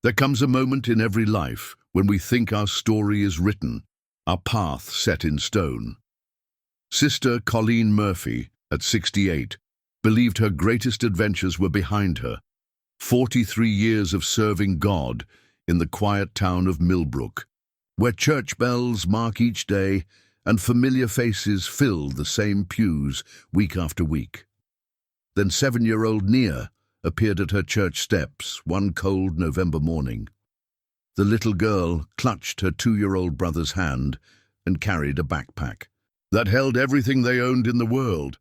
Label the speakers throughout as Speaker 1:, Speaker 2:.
Speaker 1: There comes a moment in every life when we think our story is written, our path set in stone. Sister Colleen Murphy, at 68, believed her greatest adventures were behind her. 43 years of serving God in the quiet town of Millbrook, where church bells mark each day and familiar faces fill the same pews week after week. Then 7-year-old Nia appeared at her church steps one cold November morning. The little girl clutched her 2-year-old brother's hand and carried a backpack that held everything they owned in the world.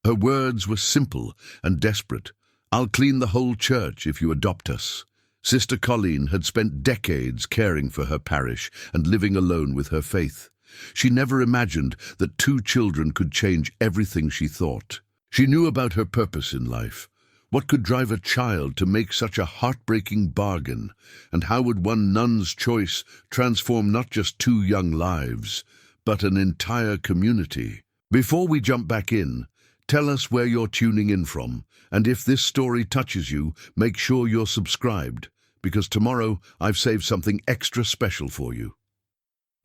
Speaker 1: Her words were simple and desperate. "I'll clean the whole church if you adopt us." Sister Colleen had spent decades caring for her parish and living alone with her faith. She never imagined that 2 children could change everything she thought. She knew about her purpose in life. What could drive a child to make such a heartbreaking bargain? And how would one nun's choice transform not just 2 young lives, but an entire community? Before we jump back in, tell us where you're tuning in from, and if this story touches you, make sure you're subscribed, because tomorrow I've saved something extra special for you.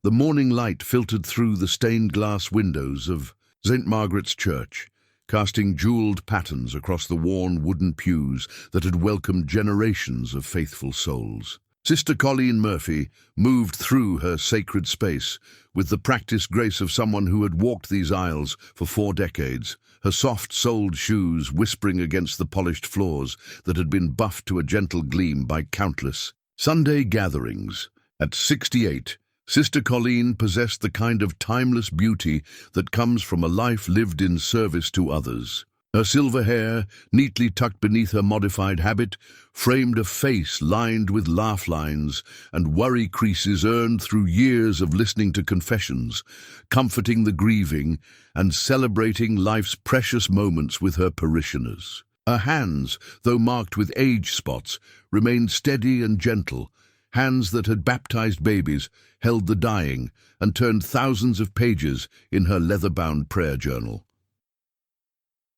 Speaker 1: The morning light filtered through the stained glass windows of St. Margaret's Church, casting jeweled patterns across the worn wooden pews that had welcomed generations of faithful souls. Sister Colleen Murphy moved through her sacred space with the practiced grace of someone who had walked these aisles for 4 decades, her soft-soled shoes whispering against the polished floors that had been buffed to a gentle gleam by countless Sunday gatherings. At 68, Sister Colleen possessed the kind of timeless beauty that comes from a life lived in service to others. Her silver hair, neatly tucked beneath her modified habit, framed a face lined with laugh lines and worry creases earned through years of listening to confessions, comforting the grieving, and celebrating life's precious moments with her parishioners. Her hands, though marked with age spots, remained steady and gentle. Hands that had baptized babies, held the dying, and turned thousands of pages in her leather-bound prayer journal.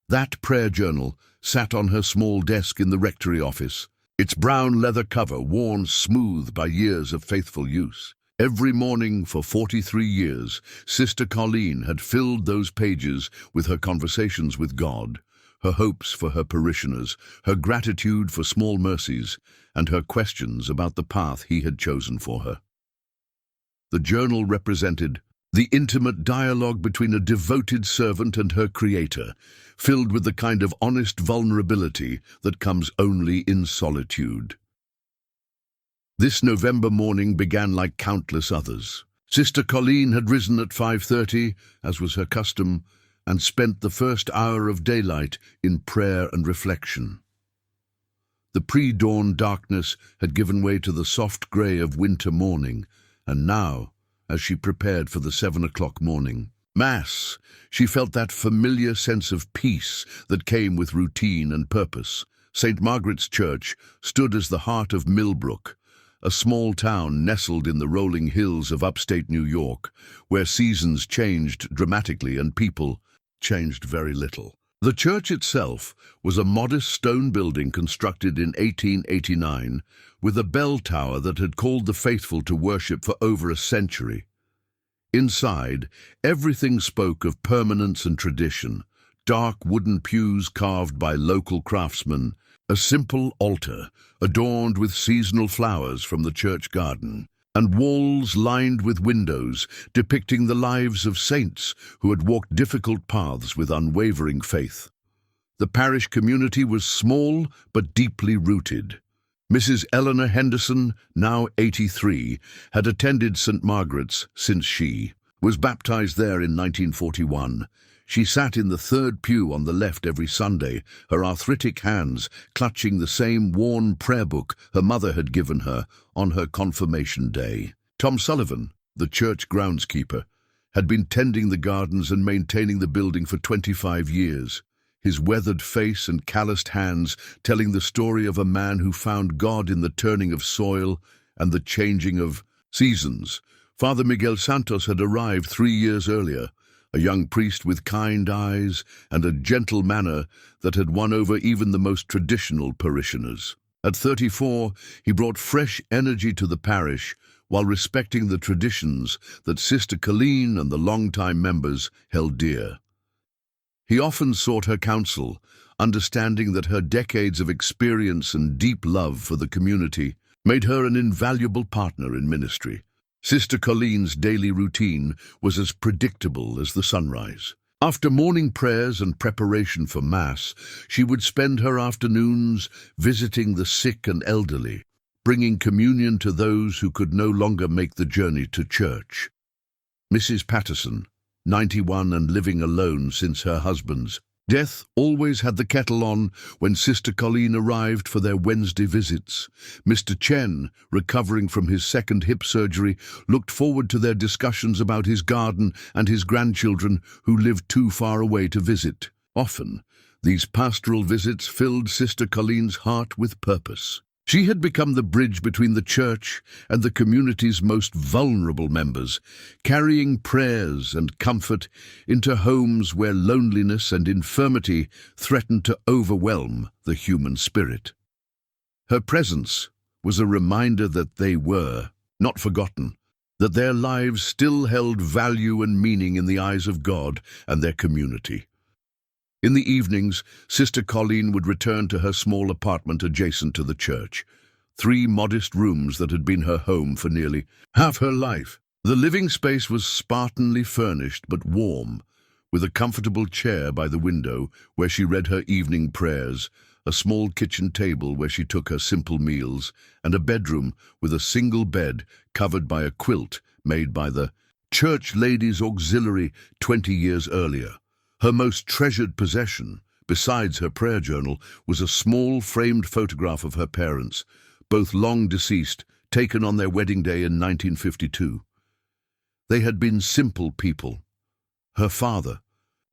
Speaker 1: That prayer journal sat on her small desk in the rectory office, its brown leather cover worn smooth by years of faithful use. Every morning for 43 years, Sister Colleen had filled those pages with her conversations with God, her hopes for her parishioners, her gratitude for small mercies, and her questions about the path He had chosen for her. The journal represented the intimate dialogue between a devoted servant and her Creator, filled with the kind of honest vulnerability that comes only in solitude. This November morning began like countless others. Sister Colleen had risen at 5:30, as was her custom, and spent the first hour of daylight in prayer and reflection. The pre-dawn darkness had given way to the soft grey of winter morning, and now, as she prepared for the 7 o'clock morning Mass, she felt that familiar sense of peace that came with routine and purpose. St. Margaret's Church stood as the heart of Millbrook, a small town nestled in the rolling hills of upstate New York, where seasons changed dramatically and people changed very little. The church itself was a modest stone building constructed in 1889 with a bell tower that had called the faithful to worship for over a century. Inside, everything spoke of permanence and tradition: dark wooden pews carved by local craftsmen, a simple altar adorned with seasonal flowers from the church garden, and walls lined with windows depicting the lives of saints who had walked difficult paths with unwavering faith. The parish community was small but deeply rooted. Mrs. Eleanor Henderson, now 83, had attended St. Margaret's since she was baptized there in 1941. She sat in the 3rd pew on the left every Sunday, her arthritic hands clutching the same worn prayer book her mother had given her on her confirmation day. Tom Sullivan, the church groundskeeper, had been tending the gardens and maintaining the building for 25 years, his weathered face and calloused hands telling the story of a man who found God in the turning of soil and the changing of seasons. Father Miguel Santos had arrived 3 years earlier, a young priest with kind eyes and a gentle manner that had won over even the most traditional parishioners. At 34, he brought fresh energy to the parish while respecting the traditions that Sister Colleen and the long-time members held dear. He often sought her counsel, understanding that her decades of experience and deep love for the community made her an invaluable partner in ministry. Sister Colleen's daily routine was as predictable as the sunrise. After morning prayers and preparation for Mass, she would spend her afternoons visiting the sick and elderly, bringing communion to those who could no longer make the journey to church. Mrs. Patterson, 91 and living alone since her husband's death, always had the kettle on when Sister Colleen arrived for their Wednesday visits. Mr. Chen, recovering from his second hip surgery, looked forward to their discussions about his garden and his grandchildren who lived too far away to visit. Often, these pastoral visits filled Sister Colleen's heart with purpose. She had become the bridge between the church and the community's most vulnerable members, carrying prayers and comfort into homes where loneliness and infirmity threatened to overwhelm the human spirit. Her presence was a reminder that they were not forgotten, that their lives still held value and meaning in the eyes of God and their community. In the evenings, Sister Colleen would return to her small apartment adjacent to the church, 3 modest rooms that had been her home for nearly half her life. The living space was spartanly furnished but warm, with a comfortable chair by the window where she read her evening prayers, a small kitchen table where she took her simple meals, and a bedroom with a single bed covered by a quilt made by the Church Ladies' Auxiliary 20 years earlier. Her most treasured possession, besides her prayer journal, was a small framed photograph of her parents, both long deceased, taken on their wedding day in 1952. They had been simple people. Her father,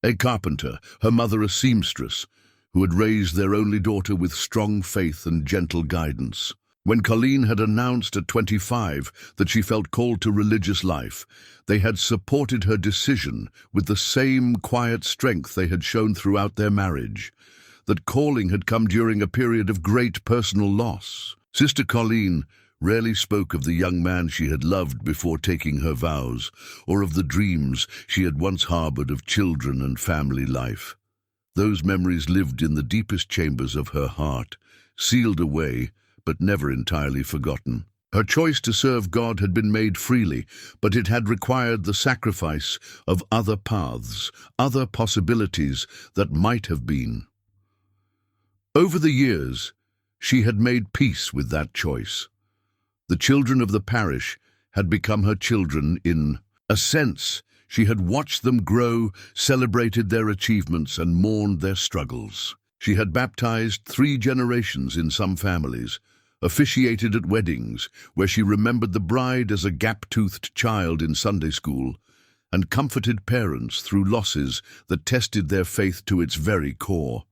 Speaker 1: a carpenter, her mother a seamstress, who had raised their only daughter with strong faith and gentle guidance. When Colleen had announced at 25 that she felt called to religious life, they had supported her decision with the same quiet strength they had shown throughout their marriage. That calling had come during a period of great personal loss. Sister Colleen rarely spoke of the young man she had loved before taking her vows, or of the dreams she had once harbored of children and family life. Those memories lived in the deepest chambers of her heart, sealed away, but never entirely forgotten. Her choice to serve God had been made freely, but it had required the sacrifice of other paths, other possibilities that might have been. Over the years, she had made peace with that choice. The children of the parish had become her children in a sense. She had watched them grow, celebrated their achievements, and mourned their struggles. She had baptized 3 generations in some families, officiated at weddings, where she remembered the bride as a gap-toothed child in Sunday school, and comforted parents through losses that tested their faith to its very core.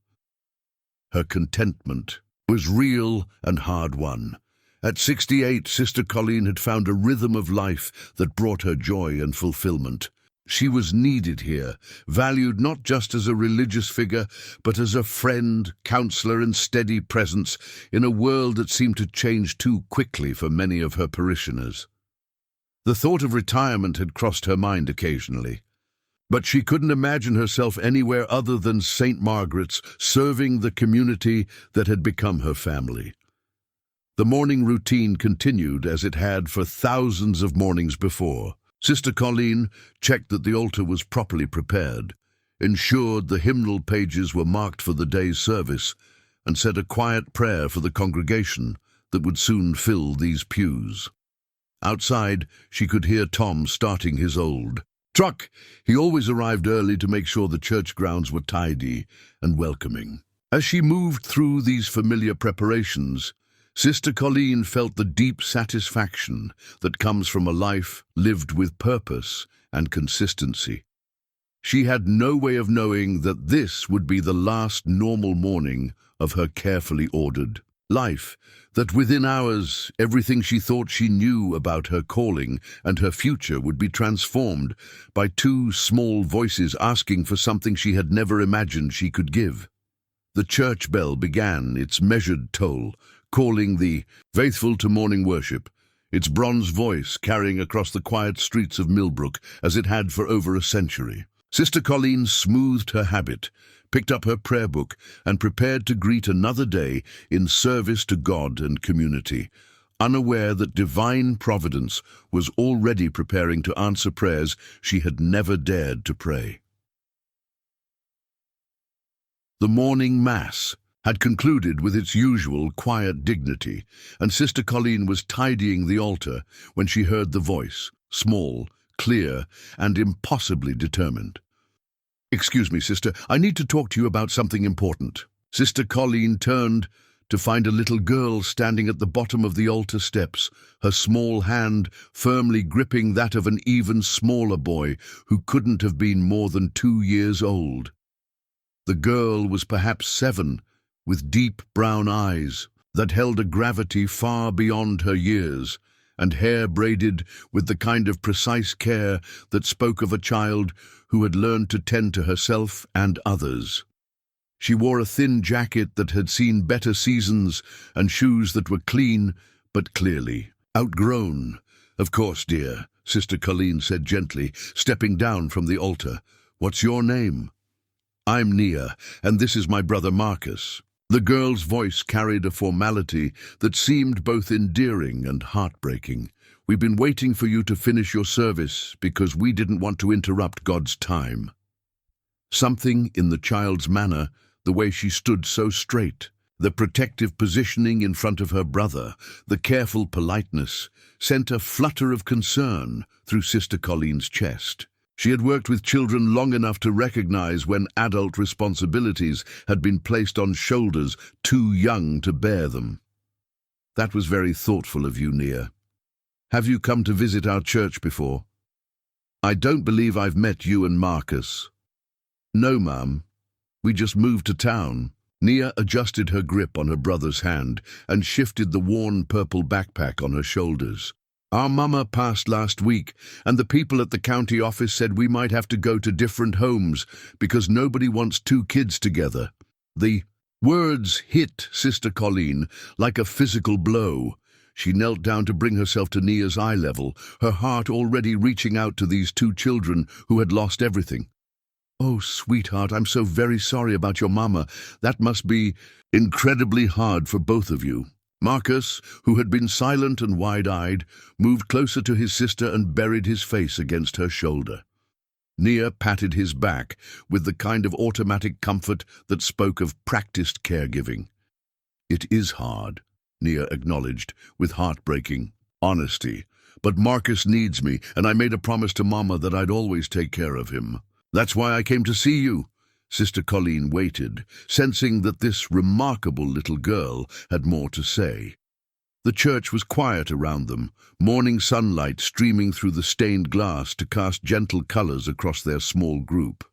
Speaker 1: Her contentment was real and hard-won. At 68, Sister Colleen had found a rhythm of life that brought her joy and fulfillment. She was needed here, valued not just as a religious figure, but as a friend, counselor, and steady presence in a world that seemed to change too quickly for many of her parishioners. The thought of retirement had crossed her mind occasionally, but she couldn't imagine herself anywhere other than St. Margaret's, serving the community that had become her family. The morning routine continued as it had for thousands of mornings before. Sister Colleen checked that the altar was properly prepared, ensured the hymnal pages were marked for the day's service, and said a quiet prayer for the congregation that would soon fill these pews. Outside, she could hear Tom starting his old truck. He always arrived early to make sure the church grounds were tidy and welcoming. As she moved through these familiar preparations, Sister Colleen felt the deep satisfaction that comes from a life lived with purpose and consistency. She had no way of knowing that this would be the last normal morning of her carefully ordered life, that within hours everything she thought she knew about her calling and her future would be transformed by 2 small voices asking for something she had never imagined she could give. The church bell began its measured toll, calling the faithful to morning worship, its bronze voice carrying across the quiet streets of Millbrook as it had for over a century. Sister Colleen smoothed her habit, picked up her prayer book, and prepared to greet another day in service to God and community, unaware that divine providence was already preparing to answer prayers she had never dared to pray. The morning Mass had concluded with its usual quiet dignity, and Sister Colleen was tidying the altar when she heard the voice, small, clear, and impossibly determined. "Excuse me, sister, I need to talk to you about something important." Sister Colleen turned to find a little girl standing at the bottom of the altar steps, her small hand firmly gripping that of an even smaller boy who couldn't have been more than 2 years old. The girl was perhaps 7, with deep brown eyes that held a gravity far beyond her years, and hair braided with the kind of precise care that spoke of a child who had learned to tend to herself and others. She wore a thin jacket that had seen better seasons and shoes that were clean but clearly outgrown. "Of course, dear," Sister Colleen said gently, stepping down from the altar. "What's your name?" "I'm Nia, and this is my brother Marcus." The girl's voice carried a formality that seemed both endearing and heartbreaking. "We've been waiting for you to finish your service because we didn't want to interrupt God's time." Something in the child's manner, the way she stood so straight, the protective positioning in front of her brother, the careful politeness, sent a flutter of concern through Sister Colleen's chest. She had worked with children long enough to recognize when adult responsibilities had been placed on shoulders too young to bear them. "That was very thoughtful of you, Nia. Have you come to visit our church before?" "I don't believe I've met you and Marcus." "No, Mum. We just moved to town." Nia adjusted her grip on her brother's hand and shifted the worn purple backpack on her shoulders. "Our mama passed last week, and the people at the county office said we might have to go to different homes because nobody wants 2 kids together." The words hit Sister Colleen like a physical blow. She knelt down to bring herself to Nia's eye level, her heart already reaching out to these 2 children who had lost everything. "Oh, sweetheart, I'm so very sorry about your mama. That must be incredibly hard for both of you." Marcus, who had been silent and wide-eyed, moved closer to his sister and buried his face against her shoulder. Nia patted his back with the kind of automatic comfort that spoke of practiced caregiving. "It is hard," Nia acknowledged with heartbreaking honesty. "But Marcus needs me, and I made a promise to Mama that I'd always take care of him. That's why I came to see you." Sister Colleen waited, sensing that this remarkable little girl had more to say. The church was quiet around them, morning sunlight streaming through the stained glass to cast gentle colors across their small group.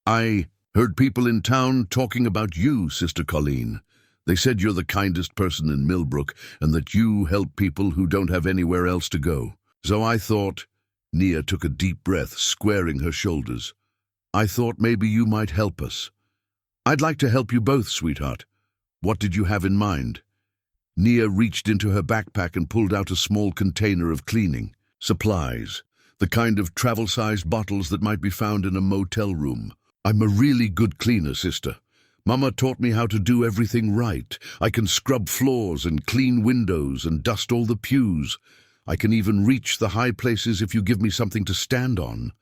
Speaker 1: "I heard people in town talking about you, Sister Colleen. They said you're the kindest person in Millbrook and that you help people who don't have anywhere else to go. So I thought—" Nia took a deep breath, squaring her shoulders. "I thought maybe you might help us." "I'd like to help you both, sweetheart. What did you have in mind?" Nia reached into her backpack and pulled out a small container of cleaning supplies, the kind of travel-sized bottles that might be found in a motel room. "I'm a really good cleaner, sister. Mama taught me how to do everything right. I can scrub floors and clean windows and dust all the pews. I can even reach the high places if you give me something to stand on."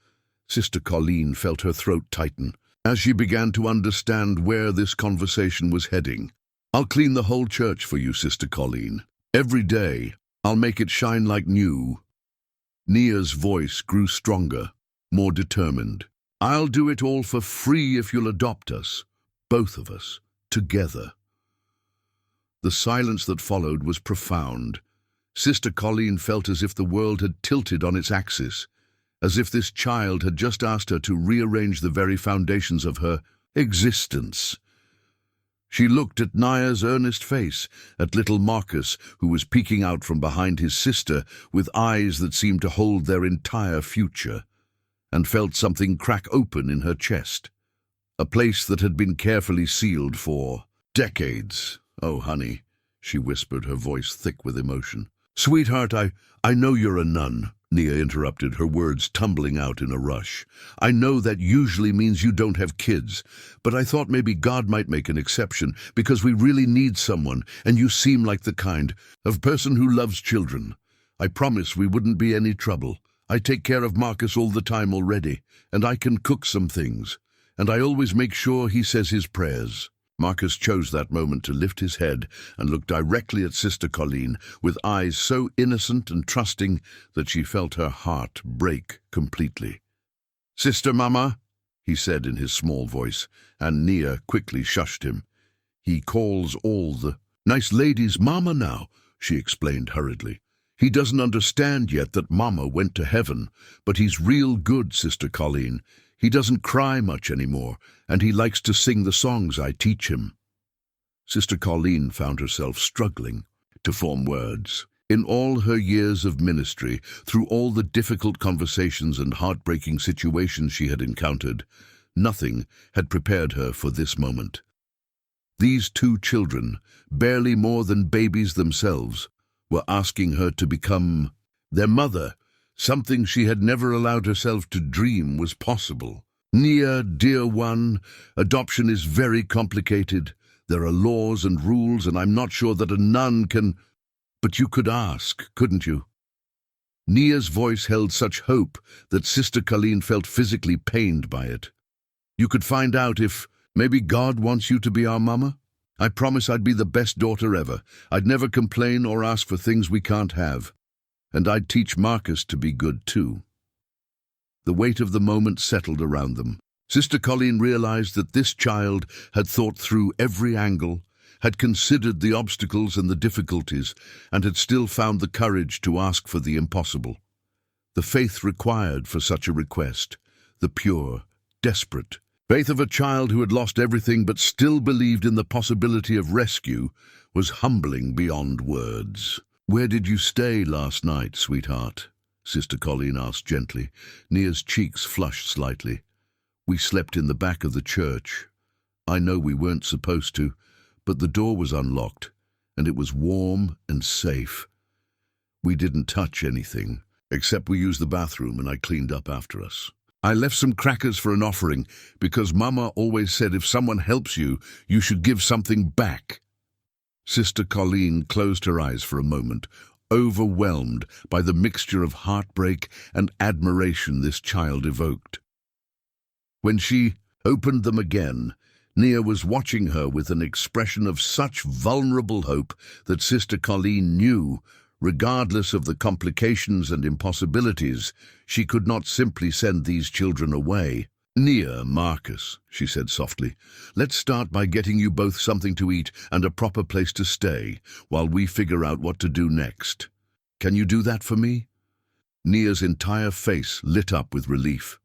Speaker 1: Sister Colleen felt her throat tighten as she began to understand where this conversation was heading. "I'll clean the whole church for you, Sister Colleen. Every day, I'll make it shine like new." Nia's voice grew stronger, more determined. "I'll do it all for free if you'll adopt us. Both of us, together." The silence that followed was profound. Sister Colleen felt as if the world had tilted on its axis, as if this child had just asked her to rearrange the very foundations of her existence. She looked at Nia's earnest face, at little Marcus, who was peeking out from behind his sister with eyes that seemed to hold their entire future, and felt something crack open in her chest, a place that had been carefully sealed for decades. "Oh, honey, she whispered, her voice thick with emotion. "Sweetheart, I know you're a nun," Nia interrupted, her words tumbling out in a rush. "I know that usually means you don't have kids, but I thought maybe God might make an exception because we really need someone, and you seem like the kind of person who loves children. I promise we wouldn't be any trouble. I take care of Marcus all the time already, and I can cook some things, and I always make sure he says his prayers." Marcus chose that moment to lift his head and look directly at Sister Colleen with eyes so innocent and trusting that she felt her heart break completely. "Sister Mama," he said in his small voice, and Nia quickly shushed him. "He calls all the nice ladies Mama now," she explained hurriedly. "He doesn't understand yet that Mama went to heaven, but he's real good, Sister Colleen. He doesn't cry much anymore, and he likes to sing the songs I teach him." Sister Colleen found herself struggling to form words. In all her years of ministry, through all the difficult conversations and heartbreaking situations she had encountered, nothing had prepared her for this moment. These two children, barely more than babies themselves, were asking her to become their mother, something she had never allowed herself to dream was possible. "Nia, dear one, adoption is very complicated. There are laws and rules, and I'm not sure that a nun can—" "But you could ask, couldn't you?" Nia's voice held such hope that Sister Colleen felt physically pained by it. "You could find out if maybe God wants you to be our mama. I promise I'd be the best daughter ever. I'd never complain or ask for things we can't have. And I'd teach Marcus to be good too." The weight of the moment settled around them. Sister Colleen realized that this child had thought through every angle, had considered the obstacles and the difficulties, and had still found the courage to ask for the impossible. The faith required for such a request, the pure, desperate faith of a child who had lost everything but still believed in the possibility of rescue, was humbling beyond words. "Where did you stay last night, sweetheart?" Sister Colleen asked gently. Nia's cheeks flushed slightly. "We slept in the back of the church. I know we weren't supposed to, but the door was unlocked, and it was warm and safe. We didn't touch anything, except we used the bathroom and I cleaned up after us. I left some crackers for an offering, because Mama always said if someone helps you, you should give something back." Sister Colleen closed her eyes for a moment, overwhelmed by the mixture of heartbreak and admiration this child evoked. When she opened them again, Nia was watching her with an expression of such vulnerable hope that Sister Colleen knew, regardless of the complications and impossibilities, she could not simply send these children away. "Nia, Marcus," she said softly, "let's start by getting you both something to eat and a proper place to stay, while we figure out what to do next. Can you do that for me?" Nia's entire face lit up with relief.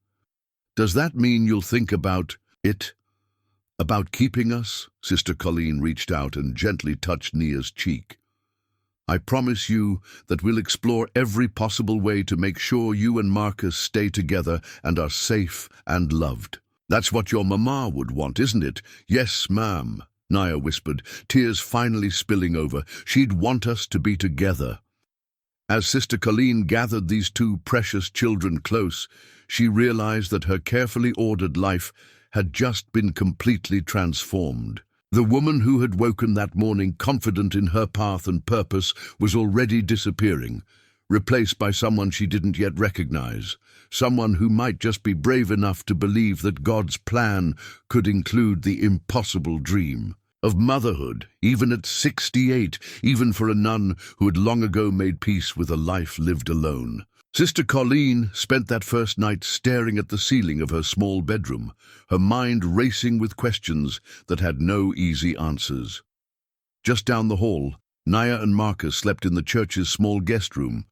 Speaker 1: "Does that mean you'll think about it? About keeping us?" Sister Colleen reached out and gently touched Nia's cheek. "I promise you that we'll explore every possible way to make sure you and Marcus stay together and are safe and loved. That's what your mama would want, isn't it?" "Yes, ma'am," Nia whispered, tears finally spilling over. "She'd want us to be together." As Sister Colleen gathered these two precious children close, she realized that her carefully ordered life had just been completely transformed. The woman who had woken that morning confident in her path and purpose was already disappearing, replaced by someone she didn't yet recognize, someone who might just be brave enough to believe that God's plan could include the impossible dream of motherhood, even at 68, even for a nun who had long ago made peace with a life lived alone. Sister Colleen spent that first night staring at the ceiling of her small bedroom, her mind racing with questions that had no easy answers. Just down the hall, Nia and Marcus slept in the church's small guest room,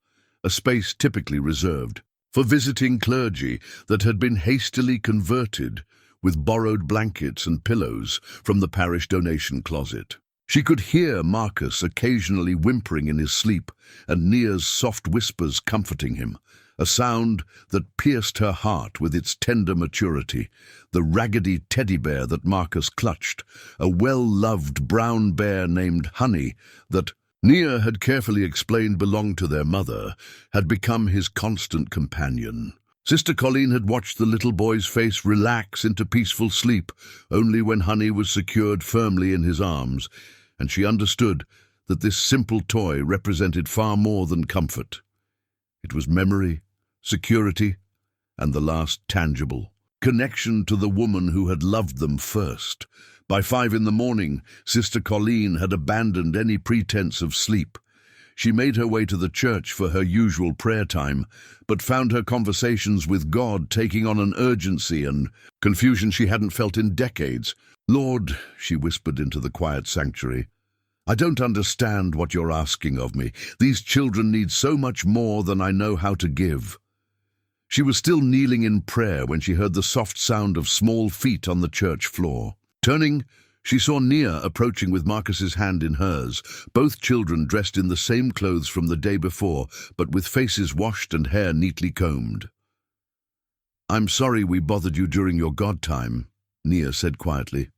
Speaker 1: a space typically reserved for visiting clergy that had been hastily converted with borrowed blankets and pillows from the parish donation closet. She could hear Marcus occasionally whimpering in his sleep and Nia's soft whispers comforting him, a sound that pierced her heart with its tender maturity, the raggedy teddy bear that Marcus clutched, a well-loved brown bear named Honey that Nia had carefully explained belonged to their mother, had become his constant companion. Sister Colleen had watched the little boy's face relax into peaceful sleep only when Honey was secured firmly in his arms, and she understood that this simple toy represented far more than comfort. It was memory, security, and the last tangible connection to the woman who had loved them first. By 5 in the morning, Sister Colleen had abandoned any pretense of sleep. She made her way to the church for her usual prayer time, but found her conversations with God taking on an urgency and confusion she hadn't felt in decades. "Lord," she whispered into the quiet sanctuary, "I don't understand what you're asking of me. These children need so much more than I know how to give." She was still kneeling in prayer when she heard the soft sound of small feet on the church floor. Turning, she saw Nia approaching with Marcus's hand in hers, both children dressed in the same clothes from the day before, but with faces washed and hair neatly combed. "I'm sorry we bothered you during your God time," Nia said quietly.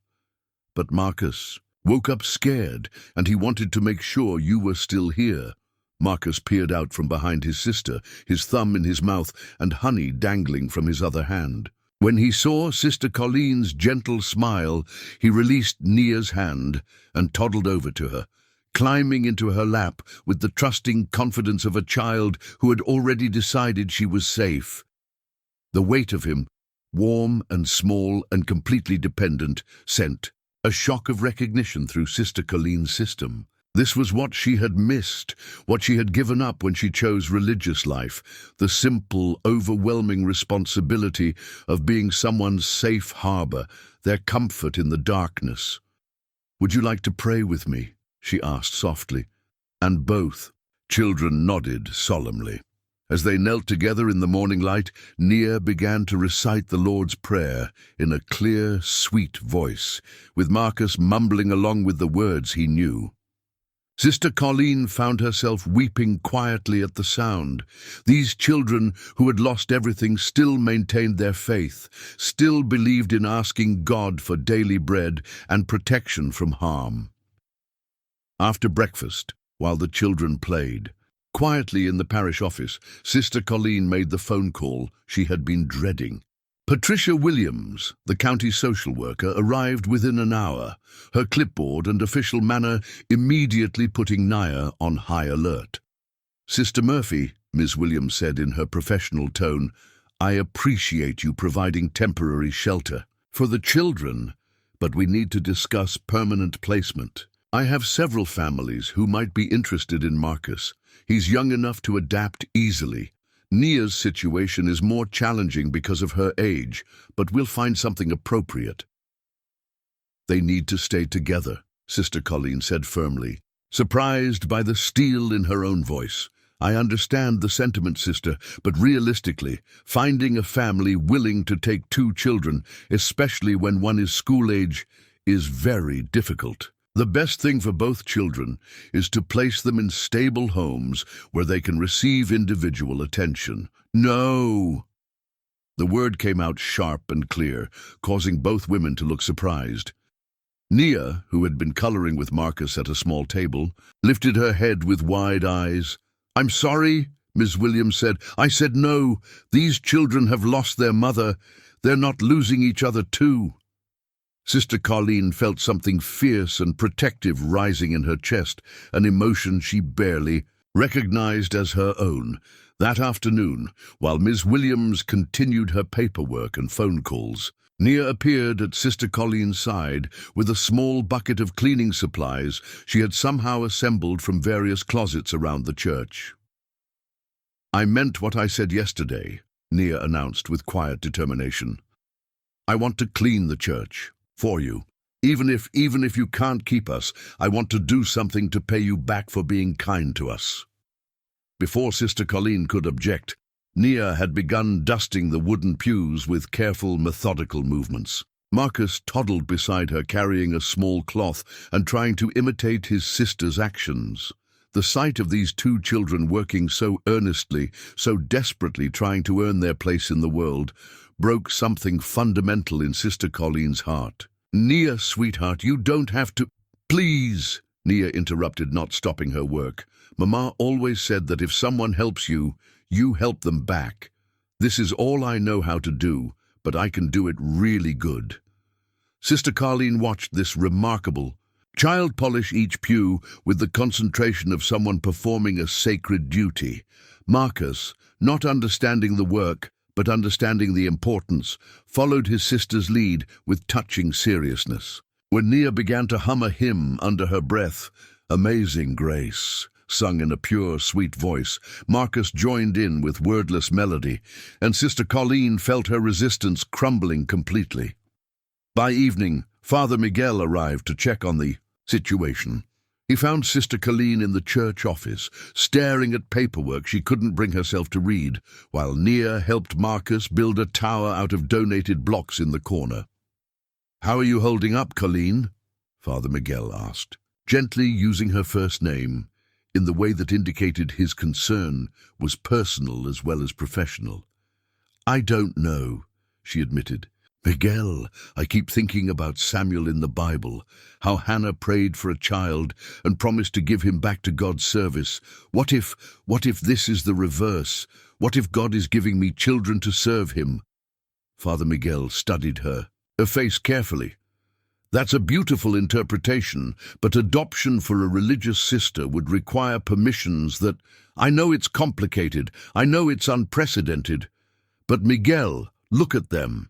Speaker 1: "But Marcus woke up scared, and he wanted to make sure you were still here." Marcus peered out from behind his sister, his thumb in his mouth and Honey dangling from his other hand. When he saw Sister Colleen's gentle smile, he released Nia's hand and toddled over to her, climbing into her lap with the trusting confidence of a child who had already decided she was safe. The weight of him, warm and small and completely dependent, sent a shock of recognition through Sister Colleen's system. This was what she had missed, what she had given up when she chose religious life, the simple, overwhelming responsibility of being someone's safe harbor, their comfort in the darkness. "Would you like to pray with me?" she asked softly, and both children nodded solemnly. As they knelt together in the morning light, Nia began to recite the Lord's Prayer in a clear, sweet voice, with Marcus mumbling along with the words he knew. Sister Colleen found herself weeping quietly at the sound. These children who had lost everything still maintained their faith, still believed in asking God for daily bread and protection from harm. After breakfast, while the children played, quietly in the parish office, Sister Colleen made the phone call she had been dreading. Patricia Williams, the county social worker, arrived within an hour, her clipboard and official manner immediately putting Nia on high alert. "Sister Murphy," Ms. Williams said in her professional tone, "I appreciate you providing temporary shelter for the children, but we need to discuss permanent placement. I have several families who might be interested in Marcus. He's young enough to adapt easily. Nia's situation is more challenging because of her age, but we'll find something appropriate." "They need to stay together," Sister Colleen said firmly, surprised by the steel in her own voice. "I understand the sentiment, sister, but realistically, finding a family willing to take 2 children, especially when one is school age, is very difficult. The best thing for both children is to place them in stable homes where they can receive individual attention." "No!" The word came out sharp and clear, causing both women to look surprised. Nia, who had been coloring with Marcus at a small table, lifted her head with wide eyes. "I'm sorry," Ms. Williams said. "I said no. These children have lost their mother. They're not losing each other too." Sister Colleen felt something fierce and protective rising in her chest, an emotion she barely recognized as her own. That afternoon, while Ms. Williams continued her paperwork and phone calls, Nia appeared at Sister Colleen's side with a small bucket of cleaning supplies she had somehow assembled from various closets around the church. "I meant what I said yesterday," Nia announced with quiet determination. "I want to clean the church. For you. Even if you can't keep us, I want to do something to pay you back for being kind to us." Before Sister Colleen could object, Nia had begun dusting the wooden pews with careful, methodical movements. Marcus toddled beside her carrying a small cloth and trying to imitate his sister's actions. The sight of these two children working so earnestly, so desperately trying to earn their place in the world, broke something fundamental in Sister Colleen's heart. "Nia, sweetheart, you don't have to—" "Please," Nia interrupted, not stopping her work. "Mama always said that if someone helps you, you help them back. This is all I know how to do, but I can do it really good." Sister Colleen watched this remarkable child polish each pew with the concentration of someone performing a sacred duty. Marcus, not understanding the work, but understanding the importance, followed his sister's lead with touching seriousness. When Nia began to hum a hymn under her breath, "Amazing Grace," sung in a pure, sweet voice, Marcus joined in with wordless melody, and Sister Colleen felt her resistance crumbling completely. By evening, Father Miguel arrived to check on the situation. He found Sister Colleen in the church office, staring at paperwork she couldn't bring herself to read, while Nia helped Marcus build a tower out of donated blocks in the corner. "How are you holding up, Colleen?" Father Miguel asked, gently using her first name, in the way that indicated his concern was personal as well as professional. "I don't know," she admitted. "Miguel, I keep thinking about Samuel in the Bible, how Hannah prayed for a child and promised to give him back to God's service. What if this is the reverse? What if God is giving me children to serve him?" Father Miguel studied her face carefully. "That's a beautiful interpretation, but adoption for a religious sister would require permissions that— I know it's complicated, I know it's unprecedented, but Miguel, look at them."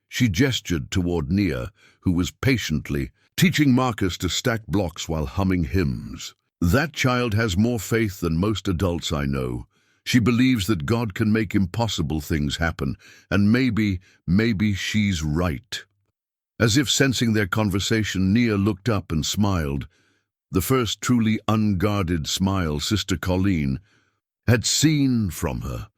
Speaker 1: She gestured toward Nia, who was patiently teaching Marcus to stack blocks while humming hymns. "That child has more faith than most adults I know. She believes that God can make impossible things happen, and maybe she's right." As if sensing their conversation, Nia looked up and smiled, the first truly unguarded smile Sister Colleen had seen from her.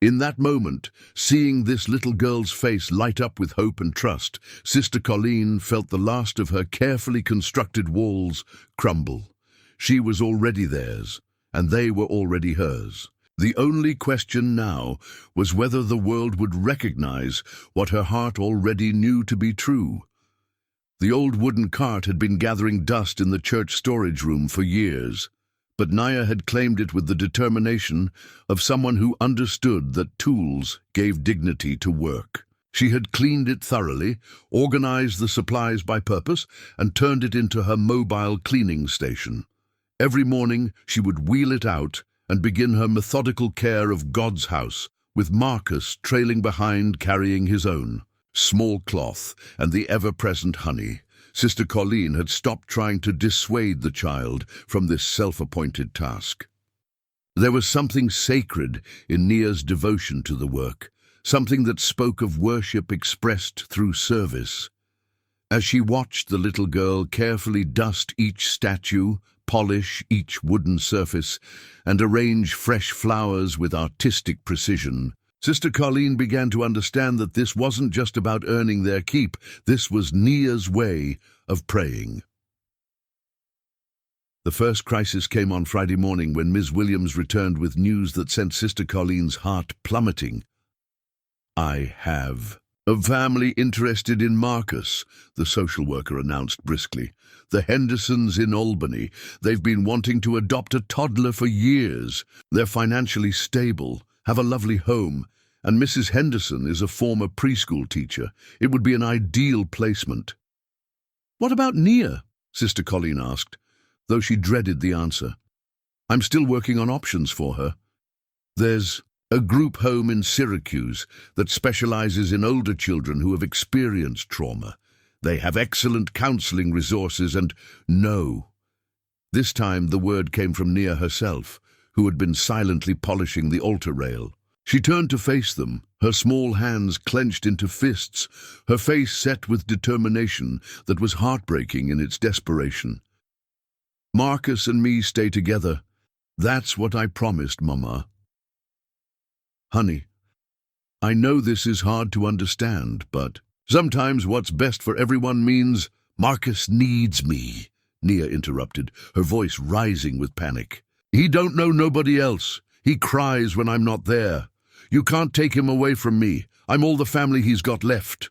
Speaker 1: In that moment, seeing this little girl's face light up with hope and trust, Sister Colleen felt the last of her carefully constructed walls crumble. She was already theirs, and they were already hers. The only question now was whether the world would recognize what her heart already knew to be true. The old wooden cart had been gathering dust in the church storage room for years, but Nia had claimed it with the determination of someone who understood that tools gave dignity to work. She had cleaned it thoroughly, organized the supplies by purpose, and turned it into her mobile cleaning station. Every morning she would wheel it out and begin her methodical care of God's house, with Marcus trailing behind carrying his own small cloth and the ever-present honey. Sister Colleen had stopped trying to dissuade the child from this self-appointed task. There was something sacred in Nia's devotion to the work, something that spoke of worship expressed through service. As she watched the little girl carefully dust each statue, polish each wooden surface, and arrange fresh flowers with artistic precision, Sister Colleen began to understand that this wasn't just about earning their keep, this was Nia's way of praying. The first crisis came on Friday morning when Ms. Williams returned with news that sent Sister Colleen's heart plummeting. "I have a family interested in Marcus," the social worker announced briskly. "The Hendersons in Albany. They've been wanting to adopt a toddler for years. They're financially stable, have a lovely home, and Mrs. Henderson is a former preschool teacher. It would be an ideal placement." "What about Nia?" Sister Colleen asked, though she dreaded the answer. "I'm still working on options for her. There's a group home in Syracuse that specializes in older children who have experienced trauma. They have excellent counseling resources and— No." This time the word came from Nia herself, who had been silently polishing the altar rail. She turned to face them, her small hands clenched into fists, her face set with determination that was heartbreaking in its desperation. "Marcus and me stay together. That's what I promised, Mama. Honey, I know this is hard to understand, but sometimes what's best for everyone means Marcus needs me Nia interrupted, her voice rising with panic. "He don't know nobody else. He cries when I'm not there. You can't take him away from me. I'm all the family he's got left."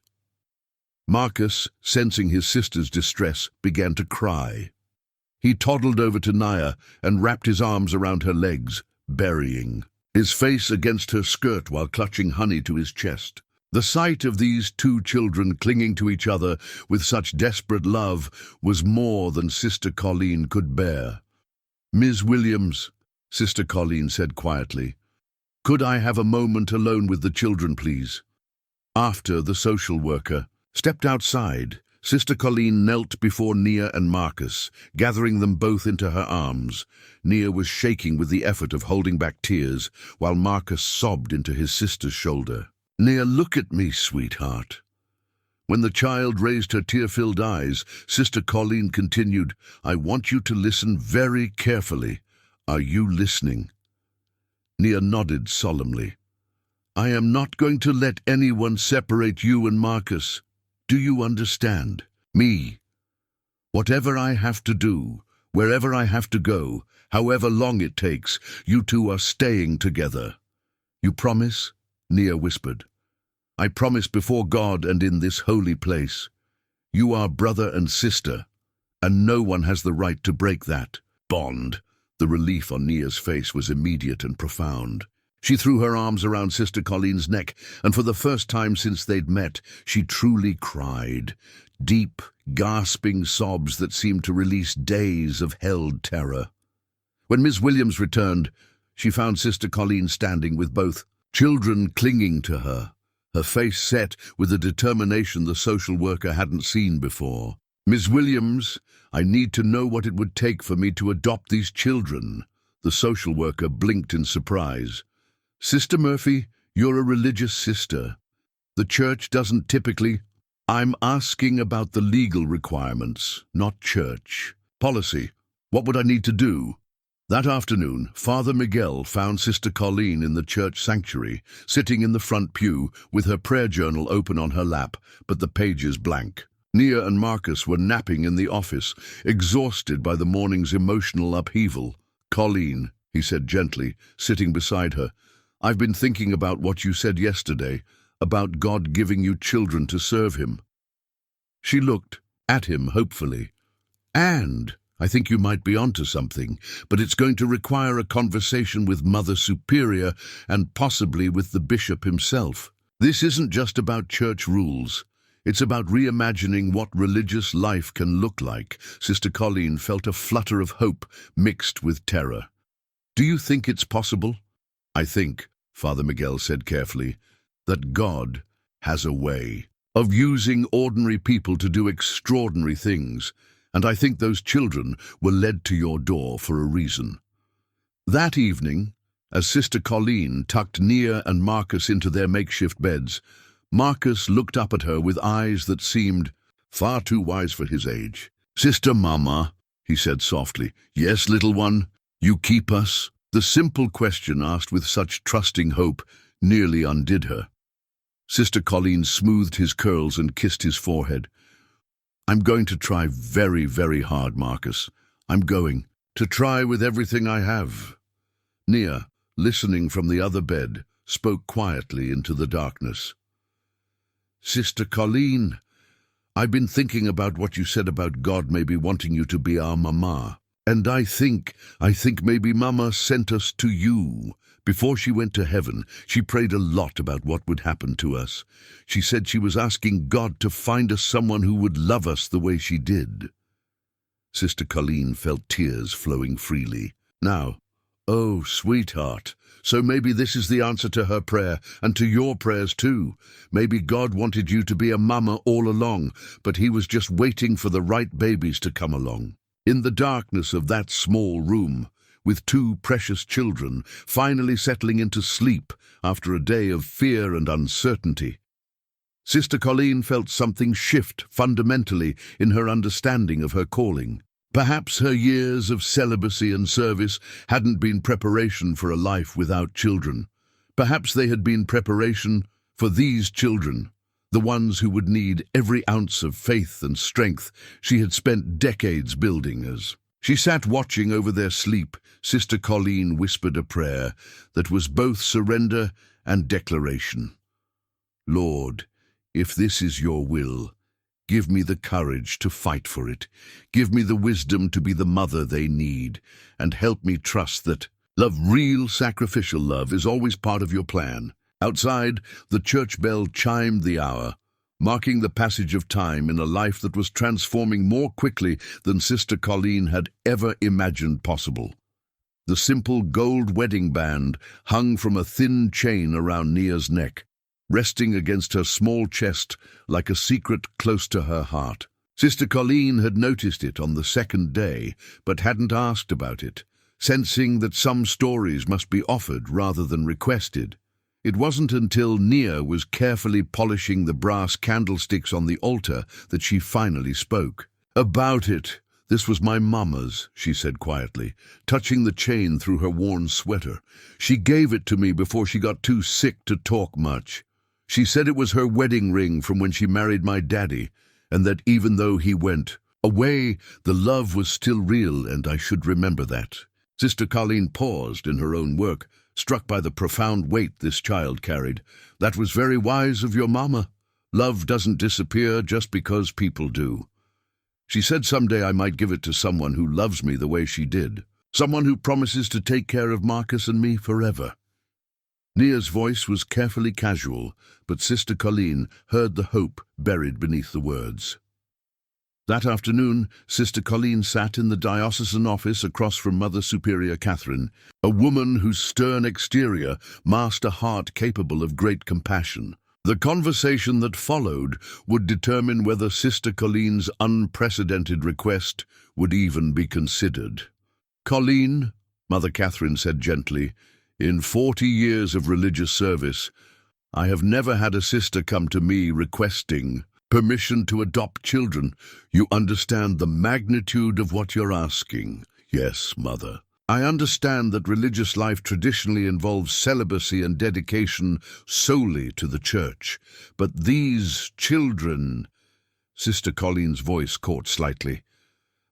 Speaker 1: Marcus, sensing his sister's distress, began to cry. He toddled over to Nia and wrapped his arms around her legs, burying his face against her skirt while clutching honey to his chest. The sight of these two children clinging to each other with such desperate love was more than Sister Colleen could bear. "Ms. Williams," Sister Colleen said quietly, "could I have a moment alone with the children, please?" After the social worker stepped outside, Sister Colleen knelt before Nia and Marcus, gathering them both into her arms. Nia was shaking with the effort of holding back tears, while Marcus sobbed into his sister's shoulder. "Nia, look at me, sweetheart." When the child raised her tear-filled eyes, Sister Colleen continued, "I want you to listen very carefully. Are you listening?" Nia nodded solemnly. "I am not going to let anyone separate you and Marcus. Do you understand? Me. Whatever I have to do, wherever I have to go, however long it takes, you two are staying together. You promise?" Nia whispered. "I promise before God and in this holy place. You are brother and sister, and no one has the right to break that bond." The relief on Nia's face was immediate and profound. She threw her arms around Sister Colleen's neck, and for the first time since they'd met, she truly cried. Deep, gasping sobs that seemed to release days of held terror. When Miss Williams returned, she found Sister Colleen standing with both children clinging to her, her face set with a determination the social worker hadn't seen before. "Miss Williams, I need to know what it would take for me to adopt these children." The social worker blinked in surprise. "Sister Murphy, you're a religious sister. The church doesn't typically—" "I'm asking about the legal requirements, not church. Policy. What would I need to do?" That afternoon, Father Miguel found Sister Colleen in the church sanctuary, sitting in the front pew with her prayer journal open on her lap, but the pages blank. Nia and Marcus were napping in the office, exhausted by the morning's emotional upheaval. "Colleen," he said gently, sitting beside her, "I've been thinking about what you said yesterday, about God giving you children to serve him." She looked at him hopefully. "And I think you might be onto something, but it's going to require a conversation with Mother Superior and possibly with the bishop himself. This isn't just about church rules. It's about reimagining what religious life can look like." Sister Colleen felt a flutter of hope mixed with terror. "Do you think it's possible?" "I think," Father Miguel said carefully, "that God has a way of using ordinary people to do extraordinary things, and I think those children were led to your door for a reason." That evening, as Sister Colleen tucked Nia and Marcus into their makeshift beds, Marcus looked up at her with eyes that seemed far too wise for his age. "Sister Mama," he said softly. "Yes, little one, you keep us?" The simple question asked with such trusting hope nearly undid her. Sister Colleen smoothed his curls and kissed his forehead. "I'm going to try very, very hard, Marcus. I'm going to try with everything I have." Nia, listening from the other bed, spoke quietly into the darkness. "Sister Colleen, I've been thinking about what you said about God maybe wanting you to be our mama. And I think maybe Mama sent us to you. Before she went to heaven, she prayed a lot about what would happen to us. She said she was asking God to find us someone who would love us the way she did." Sister Colleen felt tears flowing freely. Now, "Oh, sweetheart, so maybe this is the answer to her prayer, and to your prayers too. Maybe God wanted you to be a mama all along, but he was just waiting for the right babies to come along." In the darkness of that small room, with two precious children finally settling into sleep after a day of fear and uncertainty, Sister Colleen felt something shift fundamentally in her understanding of her calling. Perhaps her years of celibacy and service hadn't been preparation for a life without children. Perhaps they had been preparation for these children, the ones who would need every ounce of faith and strength she had spent decades building. As she sat watching over their sleep, Sister Colleen whispered a prayer that was both surrender and declaration. Lord, if this is your will, give me the courage to fight for it. Give me the wisdom to be the mother they need, and help me trust that real sacrificial love, is always part of your plan. Outside, the church bell chimed the hour, marking the passage of time in a life that was transforming more quickly than Sister Colleen had ever imagined possible. The simple gold wedding band hung from a thin chain around Nia's neck, resting against her small chest like a secret close to her heart. Sister Colleen had noticed it on the second day, but hadn't asked about it, sensing that some stories must be offered rather than requested. It wasn't until Nia was carefully polishing the brass candlesticks on the altar that she finally spoke. "About it. This was my mama's," she said quietly, touching the chain through her worn sweater. "She gave it to me before she got too sick to talk much. She said it was her wedding ring from when she married my daddy, and that even though he went away, the love was still real, and I should remember that." Sister Colleen paused in her own work, struck by the profound weight this child carried. "That was very wise of your mama. Love doesn't disappear just because people do. She said someday I might give it to someone who loves me the way she did, someone who promises to take care of Marcus and me forever." Nia's voice was carefully casual, but Sister Colleen heard the hope buried beneath the words. That afternoon, Sister Colleen sat in the diocesan office across from Mother Superior Catherine, a woman whose stern exterior masked a heart capable of great compassion. The conversation that followed would determine whether Sister Colleen's unprecedented request would even be considered. "Colleen," Mother Catherine said gently, "in 40 years of religious service, I have never had a sister come to me requesting permission to adopt children. You understand the magnitude of what you're asking?" "Yes, Mother. I understand that religious life traditionally involves celibacy and dedication solely to the church. But these children—" Sister Colleen's voice caught slightly.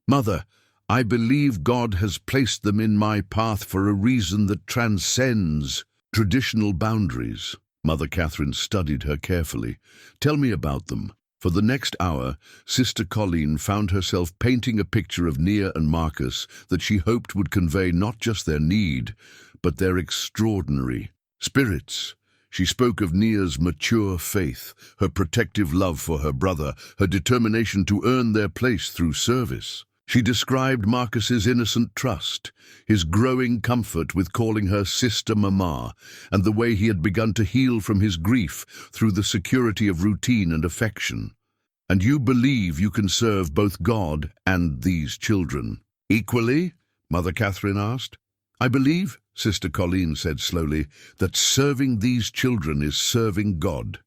Speaker 1: "Mother, I believe God has placed them in my path for a reason that transcends traditional boundaries." Mother Catherine studied her carefully. "Tell me about them." For the next hour, Sister Colleen found herself painting a picture of Nia and Marcus that she hoped would convey not just their need, but their extraordinary spirits. She spoke of Nia's mature faith, her protective love for her brother, her determination to earn their place through service. She described Marcus's innocent trust, his growing comfort with calling her Sister Mama, and the way he had begun to heal from his grief through the security of routine and affection. "And you believe you can serve both God and these children equally?" Mother Catherine asked. "I believe," Sister Colleen said slowly, "that serving these children is serving God.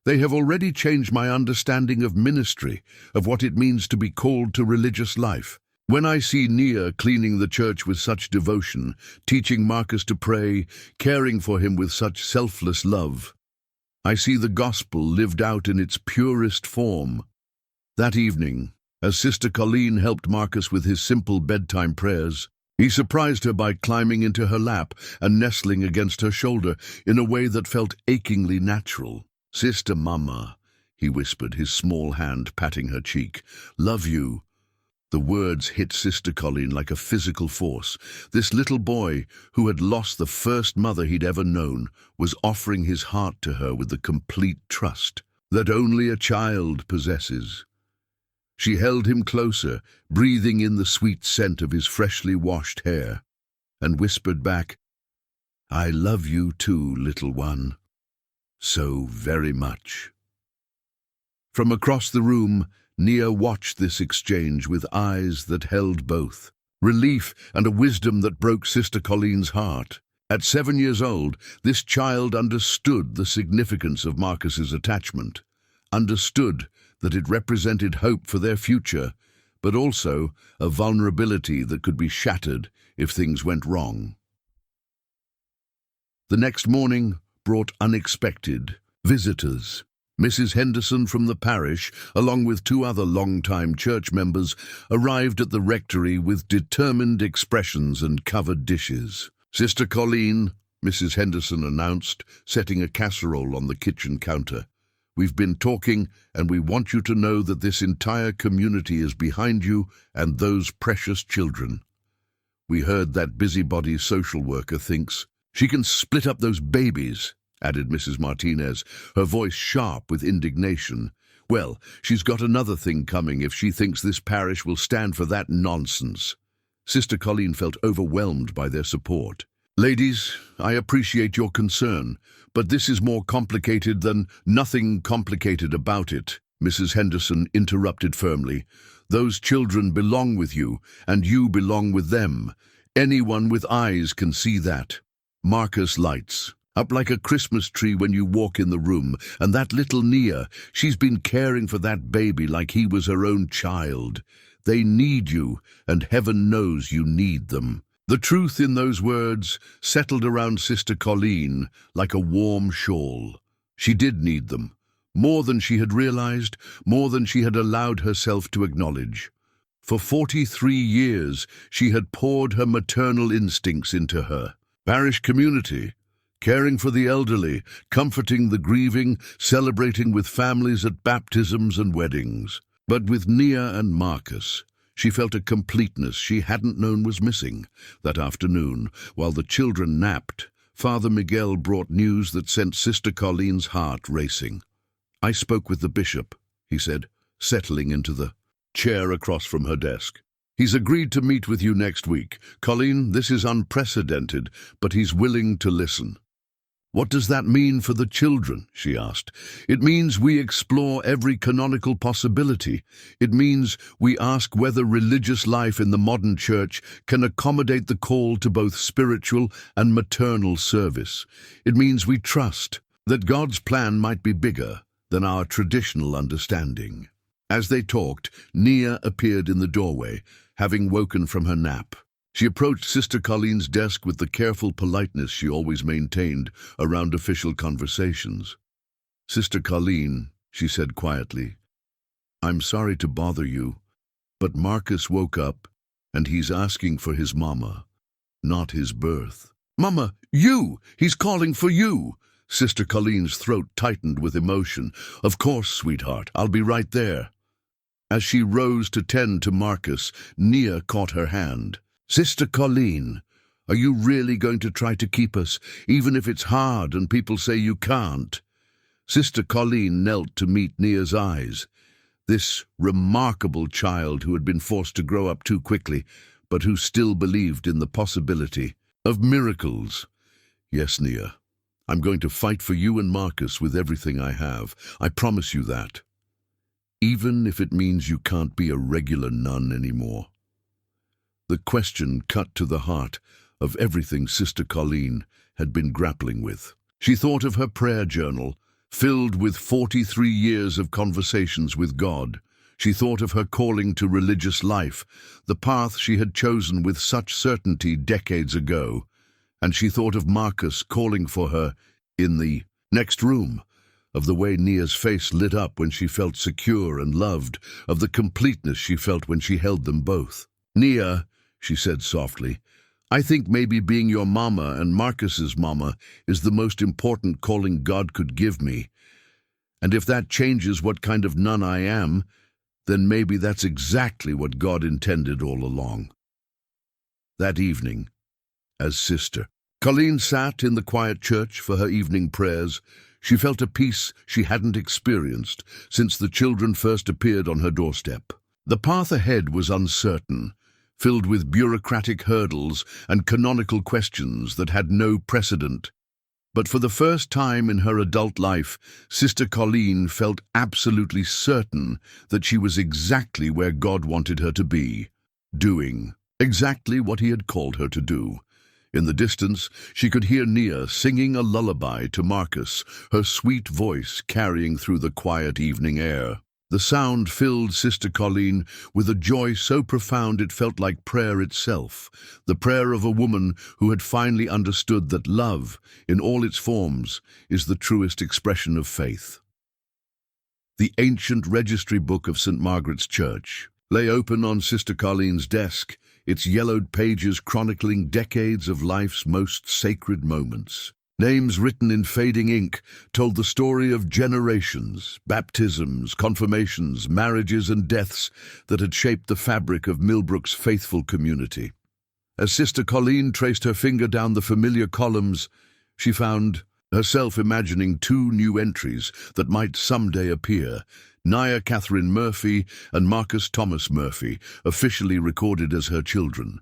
Speaker 1: They have already changed my understanding of ministry, of what it means to be called to religious life. When I see Nia cleaning the church with such devotion, teaching Marcus to pray, caring for him with such selfless love, I see the gospel lived out in its purest form." That evening, as Sister Colleen helped Marcus with his simple bedtime prayers, he surprised her by climbing into her lap and nestling against her shoulder in a way that felt achingly natural. "Sister Mama," he whispered, his small hand patting her cheek. "Love you." The words hit Sister Colleen like a physical force. This little boy, who had lost the first mother he'd ever known, was offering his heart to her with the complete trust that only a child possesses. She held him closer, breathing in the sweet scent of his freshly washed hair, and whispered back, "I love you too, little one. So very much." From across the room, Nia watched this exchange with eyes that held both relief and a wisdom that broke Sister Colleen's heart. At 7 years old, this child understood the significance of Marcus's attachment, understood that it represented hope for their future, but also a vulnerability that could be shattered if things went wrong. The next morning brought unexpected visitors. Mrs. Henderson from the parish, along with two other long-time church members, arrived at the rectory with determined expressions and covered dishes. "Sister Colleen," Mrs. Henderson announced, setting a casserole on the kitchen counter. "We've been talking, and we want you to know that this entire community is behind you and those precious children. We heard that busybody social worker thinks she can split up those babies," added Mrs. Martinez, her voice sharp with indignation. "Well, she's got another thing coming if she thinks this parish will stand for that nonsense." Sister Colleen felt overwhelmed by their support. "Ladies, I appreciate your concern, but this is more complicated than nothing complicated about it," Mrs. Henderson interrupted firmly. "Those children belong with you, and you belong with them. Anyone with eyes can see that. Marcus lights up like a Christmas tree when you walk in the room, and that little Nia, she's been caring for that baby like he was her own child. They need you, and heaven knows you need them." The truth in those words settled around Sister Colleen like a warm shawl. She did need them, more than she had realized, more than she had allowed herself to acknowledge. For 43 years, she had poured her maternal instincts into her parish community, caring for the elderly, comforting the grieving, celebrating with families at baptisms and weddings. But with Nia and Marcus, she felt a completeness she hadn't known was missing. That afternoon, while the children napped, Father Miguel brought news that sent Sister Colleen's heart racing. "I spoke with the bishop," he said, settling into the chair across from her desk. "He's agreed to meet with you next week. Colleen, this is unprecedented, but he's willing to listen." "What does that mean for the children?" she asked. "It means we explore every canonical possibility. It means we ask whether religious life in the modern church can accommodate the call to both spiritual and maternal service. It means we trust that God's plan might be bigger than our traditional understanding." As they talked, Nia appeared in the doorway, having woken from her nap. She approached Sister Colleen's desk with the careful politeness she always maintained around official conversations. "Sister Colleen," she said quietly, "I'm sorry to bother you, but Marcus woke up and he's asking for his mama, not his birth." "Mama, you! He's calling for you!" Sister Colleen's throat tightened with emotion. "Of course, sweetheart, I'll be right there." As she rose to tend to Marcus, Nia caught her hand. "Sister Colleen, are you really going to try to keep us, even if it's hard and people say you can't?" Sister Colleen knelt to meet Nia's eyes. This remarkable child who had been forced to grow up too quickly, but who still believed in the possibility of miracles. "Yes, Nia, I'm going to fight for you and Marcus with everything I have. I promise you that. Even if it means you can't be a regular nun anymore." The question cut to the heart of everything Sister Colleen had been grappling with. She thought of her prayer journal, filled with 43 years of conversations with God. She thought of her calling to religious life, the path she had chosen with such certainty decades ago. And she thought of Marcus calling for her in the next room, of the way Nia's face lit up when she felt secure and loved, of the completeness she felt when she held them both. "Nia," she said softly, "I think maybe being your mama and Marcus's mama is the most important calling God could give me. And if that changes what kind of nun I am, then maybe that's exactly what God intended all along." That evening, as Sister Colleen sat in the quiet church for her evening prayers, she felt a peace she hadn't experienced since the children first appeared on her doorstep. The path ahead was uncertain, filled with bureaucratic hurdles and canonical questions that had no precedent. But for the first time in her adult life, Sister Colleen felt absolutely certain that she was exactly where God wanted her to be, doing exactly what he had called her to do. In the distance, she could hear Nia singing a lullaby to Marcus, her sweet voice carrying through the quiet evening air. The sound filled Sister Colleen with a joy so profound it felt like prayer itself, the prayer of a woman who had finally understood that love, in all its forms, is the truest expression of faith. The ancient registry book of St. Margaret's Church lay open on Sister Colleen's desk, its yellowed pages chronicling decades of life's most sacred moments. Names written in fading ink told the story of generations, baptisms, confirmations, marriages and deaths that had shaped the fabric of Millbrook's faithful community. As Sister Colleen traced her finger down the familiar columns, she found herself imagining two new entries that might someday appear: Nia Catherine Murphy and Marcus Thomas Murphy, officially recorded as her children.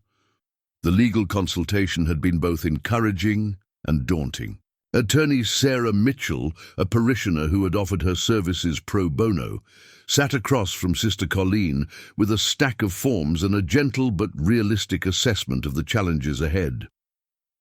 Speaker 1: The legal consultation had been both encouraging and daunting. Attorney Sarah Mitchell, a parishioner who had offered her services pro bono, sat across from Sister Colleen with a stack of forms and a gentle but realistic assessment of the challenges ahead.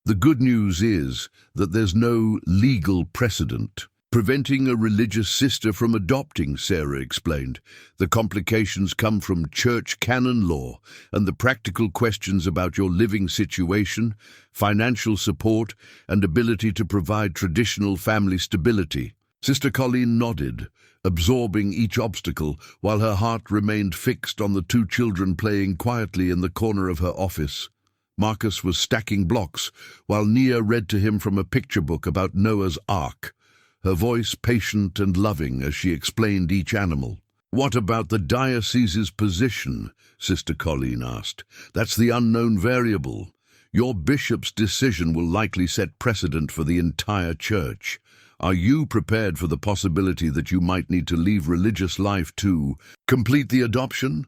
Speaker 1: The good news is that there's no legal precedent preventing a religious sister from adopting, Sarah explained. The complications come from church canon law and the practical questions about your living situation, financial support, and ability to provide traditional family stability. Sister Colleen nodded, absorbing each obstacle, while her heart remained fixed on the two children playing quietly in the corner of her office. Marcus was stacking blocks, while Nia read to him from a picture book about Noah's Ark, her voice patient and loving as she explained each animal. "What about the diocese's position?" Sister Colleen asked. "That's the unknown variable. Your bishop's decision will likely set precedent for the entire church. Are you prepared for the possibility that you might need to leave religious life to complete the adoption?"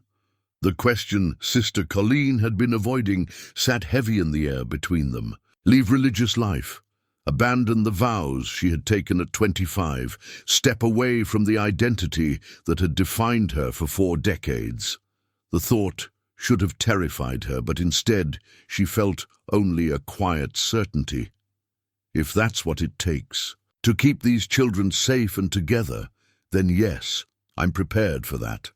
Speaker 1: The question Sister Colleen had been avoiding sat heavy in the air between them. Leave religious life, abandon the vows she had taken at 25, step away from the identity that had defined her for 4 decades. The thought should have terrified her, but instead she felt only a quiet certainty. If that's what it takes to keep these children safe and together, then yes, I'm prepared for that.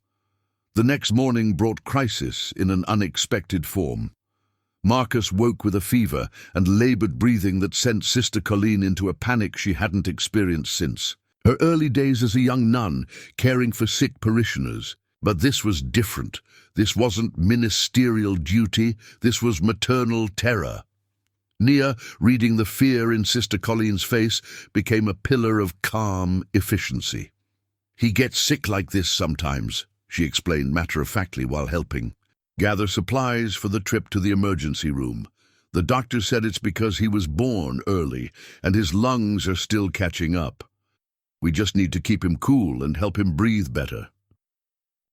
Speaker 1: The next morning brought crisis in an unexpected form. Marcus woke with a fever and labored breathing that sent Sister Colleen into a panic she hadn't experienced since her early days as a young nun, caring for sick parishioners. But this was different. This wasn't ministerial duty, this was maternal terror. Nia, reading the fear in Sister Colleen's face, became a pillar of calm efficiency. "He gets sick like this sometimes," she explained matter-of-factly while helping. "Gather supplies for the trip to the emergency room. The doctor said it's because he was born early and his lungs are still catching up. We just need to keep him cool and help him breathe better."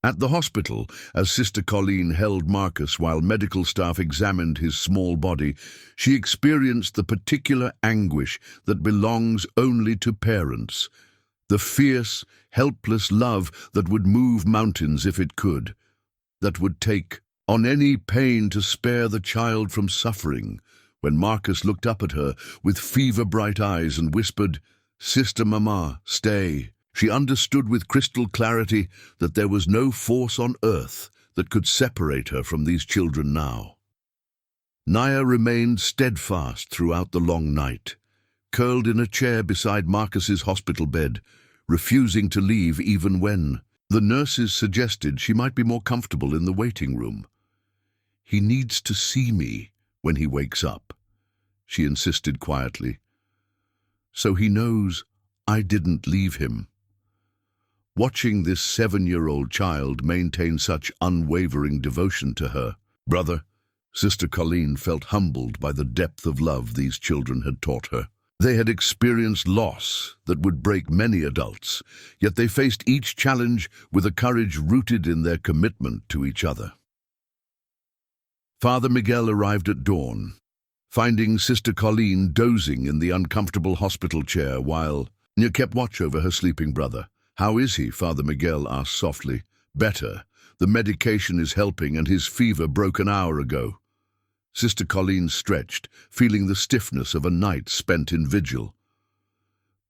Speaker 1: At the hospital, as Sister Colleen held Marcus while medical staff examined his small body, she experienced the particular anguish that belongs only to parents. The fierce, helpless love that would move mountains if it could, that would take on any pain to spare the child from suffering. When Marcus looked up at her with fever-bright eyes and whispered, "Sister Mama, stay," she understood with crystal clarity that there was no force on earth that could separate her from these children now. Nia remained steadfast throughout the long night, curled in a chair beside Marcus's hospital bed, refusing to leave even when the nurses suggested she might be more comfortable in the waiting room. "He needs to see me when he wakes up," she insisted quietly, "so he knows I didn't leave him." Watching this 7-year-old child maintain such unwavering devotion to her brother, Sister Colleen felt humbled by the depth of love these children had taught her. They had experienced loss that would break many adults, yet they faced each challenge with a courage rooted in their commitment to each other. Father Miguel arrived at dawn, finding Sister Colleen dozing in the uncomfortable hospital chair while Nia kept watch over her sleeping brother. "How is he?" Father Miguel asked softly. "Better. The medication is helping and his fever broke an hour ago." Sister Colleen stretched, feeling the stiffness of a night spent in vigil.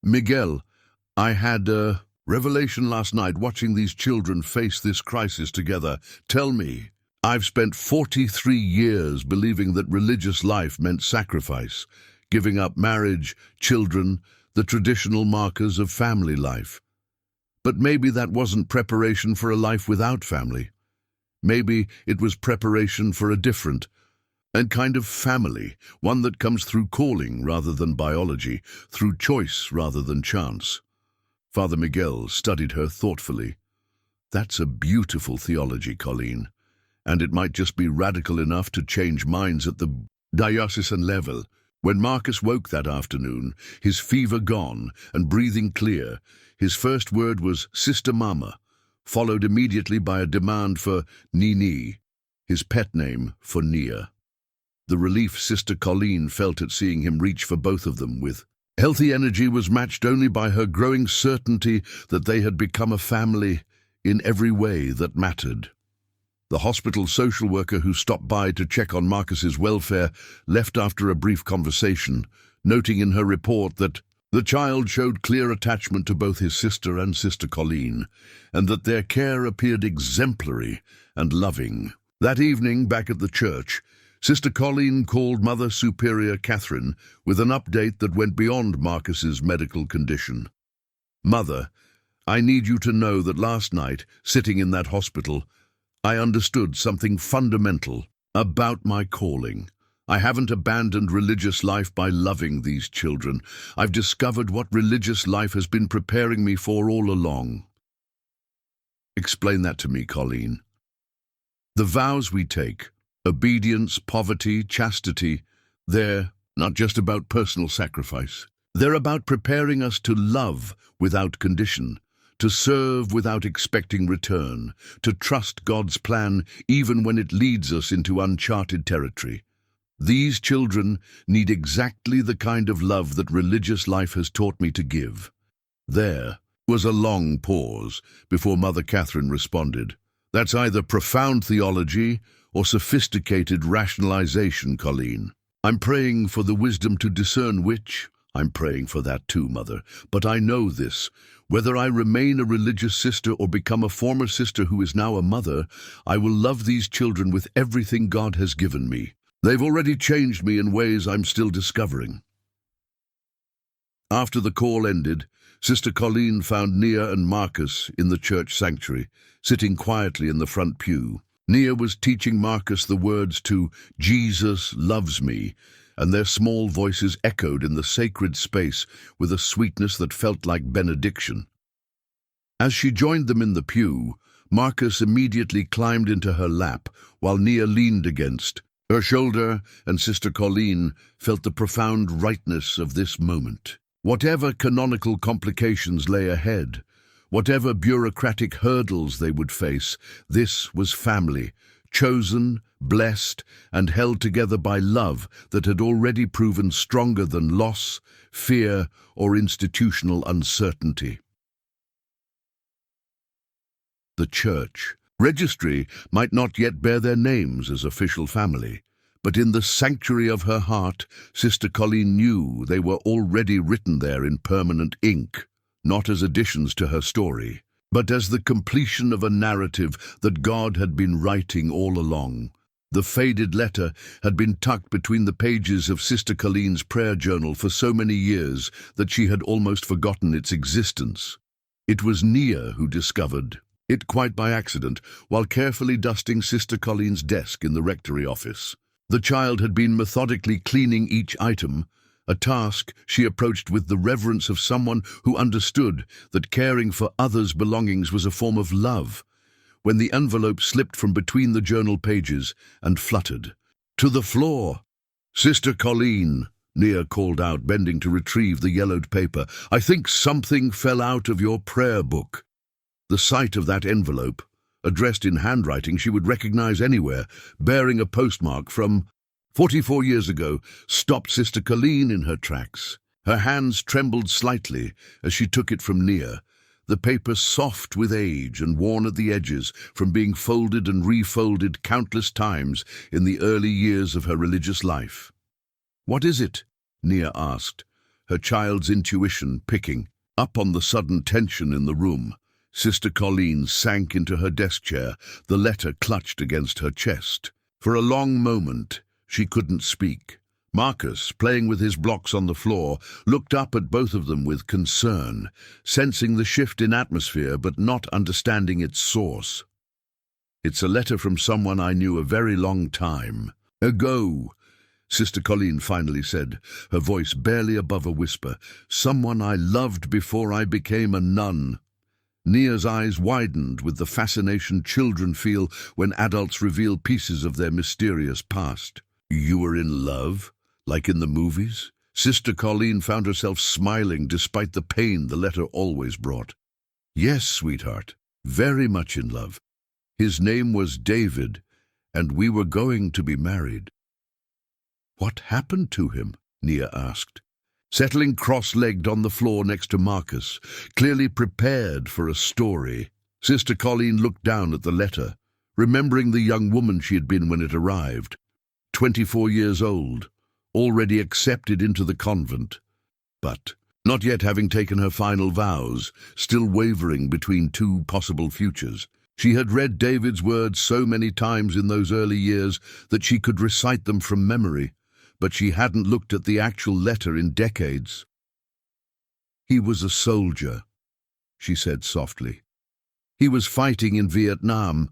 Speaker 1: "Miguel, I had a revelation last night watching these children face this crisis together. Tell me, I've spent 43 years believing that religious life meant sacrifice, giving up marriage, children, the traditional markers of family life. But maybe that wasn't preparation for a life without family. Maybe it was preparation for a different and kind of family, one that comes through calling rather than biology, through choice rather than chance. Father Miguel studied her thoughtfully. That's a beautiful theology, Colleen, and it might just be radical enough to change minds at the diocesan level. When Marcus woke that afternoon, his fever gone and breathing clear, his first word was "Sister Mama," followed immediately by a demand for Nini, his pet name for Nia. The relief Sister Colleen felt at seeing him reach for both of them with healthy energy was matched only by her growing certainty that they had become a family in every way that mattered. The hospital social worker who stopped by to check on Marcus's welfare left after a brief conversation, noting in her report that the child showed clear attachment to both his sister and Sister Colleen, and that their care appeared exemplary and loving. That evening, back at the church, Sister Colleen called Mother Superior Catherine with an update that went beyond Marcus's medical condition. "Mother, I need you to know that last night, sitting in that hospital, I understood something fundamental about my calling. I haven't abandoned religious life by loving these children. I've discovered what religious life has been preparing me for all along." Explain that to me, Colleen. The vows we take, obedience, poverty, chastity, they're not just about personal sacrifice. They're about preparing us to love without condition, to serve without expecting return, to trust God's plan even when it leads us into uncharted territory. These children need exactly the kind of love that religious life has taught me to give. There was a long pause before Mother Catherine responded. That's either profound theology or sophisticated rationalization, Colleen. I'm praying for the wisdom to discern which. I'm praying for that too, Mother. But I know this. Whether I remain a religious sister or become a former sister who is now a mother, I will love these children with everything God has given me. They've already changed me in ways I'm still discovering. After the call ended, Sister Colleen found Nia and Marcus in the church sanctuary, sitting quietly in the front pew. Nia was teaching Marcus the words to "Jesus loves me," and their small voices echoed in the sacred space with a sweetness that felt like benediction. As she joined them in the pew, Marcus immediately climbed into her lap, while Nia leaned against her shoulder, and Sister Colleen felt the profound rightness of this moment. Whatever canonical complications lay ahead, whatever bureaucratic hurdles they would face, this was family, chosen, blessed, and held together by love that had already proven stronger than loss, fear, or institutional uncertainty. The church registry might not yet bear their names as official family, but in the sanctuary of her heart, Sister Colleen knew they were already written there in permanent ink, not as additions to her story, but as the completion of a narrative that God had been writing all along. The faded letter had been tucked between the pages of Sister Colleen's prayer journal for so many years that she had almost forgotten its existence. It was Nia who discovered it quite by accident while carefully dusting Sister Colleen's desk in the rectory office. The child had been methodically cleaning each item, a task she approached with the reverence of someone who understood that caring for others' belongings was a form of love, when the envelope slipped from between the journal pages and fluttered to the floor. "Sister Colleen," Nia called out, bending to retrieve the yellowed paper, "I think something fell out of your prayer book." The sight of that envelope, addressed in handwriting she would recognize anywhere, bearing a postmark from 44 years ago, stopped Sister Colleen in her tracks. Her hands trembled slightly as she took it from Nia, the paper soft with age and worn at the edges from being folded and refolded countless times in the early years of her religious life. "What is it?" Nia asked, her child's intuition picking up on the sudden tension in the room. Sister Colleen sank into her desk chair, the letter clutched against her chest. For a long moment, she couldn't speak. Marcus, playing with his blocks on the floor, looked up at both of them with concern, sensing the shift in atmosphere but not understanding its source. "It's a letter from someone I knew a very long time ago," Sister Colleen finally said, her voice barely above a whisper. "Someone I loved before I became a nun." Nia's eyes widened with the fascination children feel when adults reveal pieces of their mysterious past. "You were in love? Like in the movies?" Sister Colleen found herself smiling despite the pain the letter always brought. "Yes, sweetheart, very much in love. His name was David, and we were going to be married." "What happened to him?" Nia asked, settling cross-legged on the floor next to Marcus, clearly prepared for a story. Sister Colleen looked down at the letter, remembering the young woman she had been when it arrived. 24 years old, already accepted into the convent, but not yet having taken her final vows, still wavering between two possible futures. She had read David's words so many times in those early years that she could recite them from memory, but she hadn't looked at the actual letter in decades. "He was a soldier," she said softly. "He was fighting in Vietnam,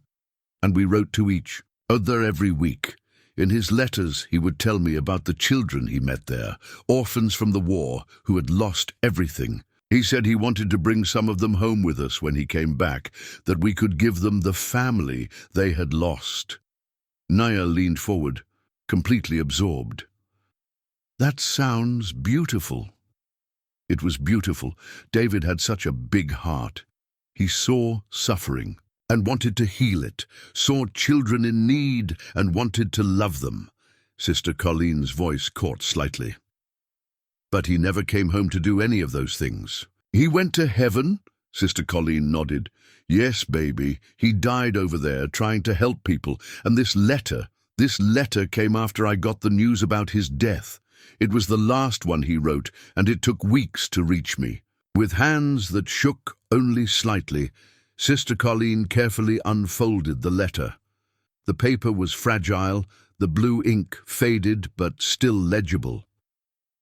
Speaker 1: and we wrote to each other every week. In his letters, he would tell me about the children he met there, orphans from the war who had lost everything. He said he wanted to bring some of them home with us when he came back, that we could give them the family they had lost." Nia leaned forward, completely absorbed. "That sounds beautiful." It was beautiful. David had such a big heart. He saw suffering and wanted to heal it, saw children in need and wanted to love them. Sister Colleen's voice caught slightly. "But he never came home to do any of those things." "He went to heaven?" Sister Colleen nodded. "Yes, baby. He died over there trying to help people. And this letter came after I got the news about his death. It was the last one he wrote, and it took weeks to reach me." With hands that shook only slightly, Sister Colleen carefully unfolded the letter. The paper was fragile, the blue ink faded but still legible.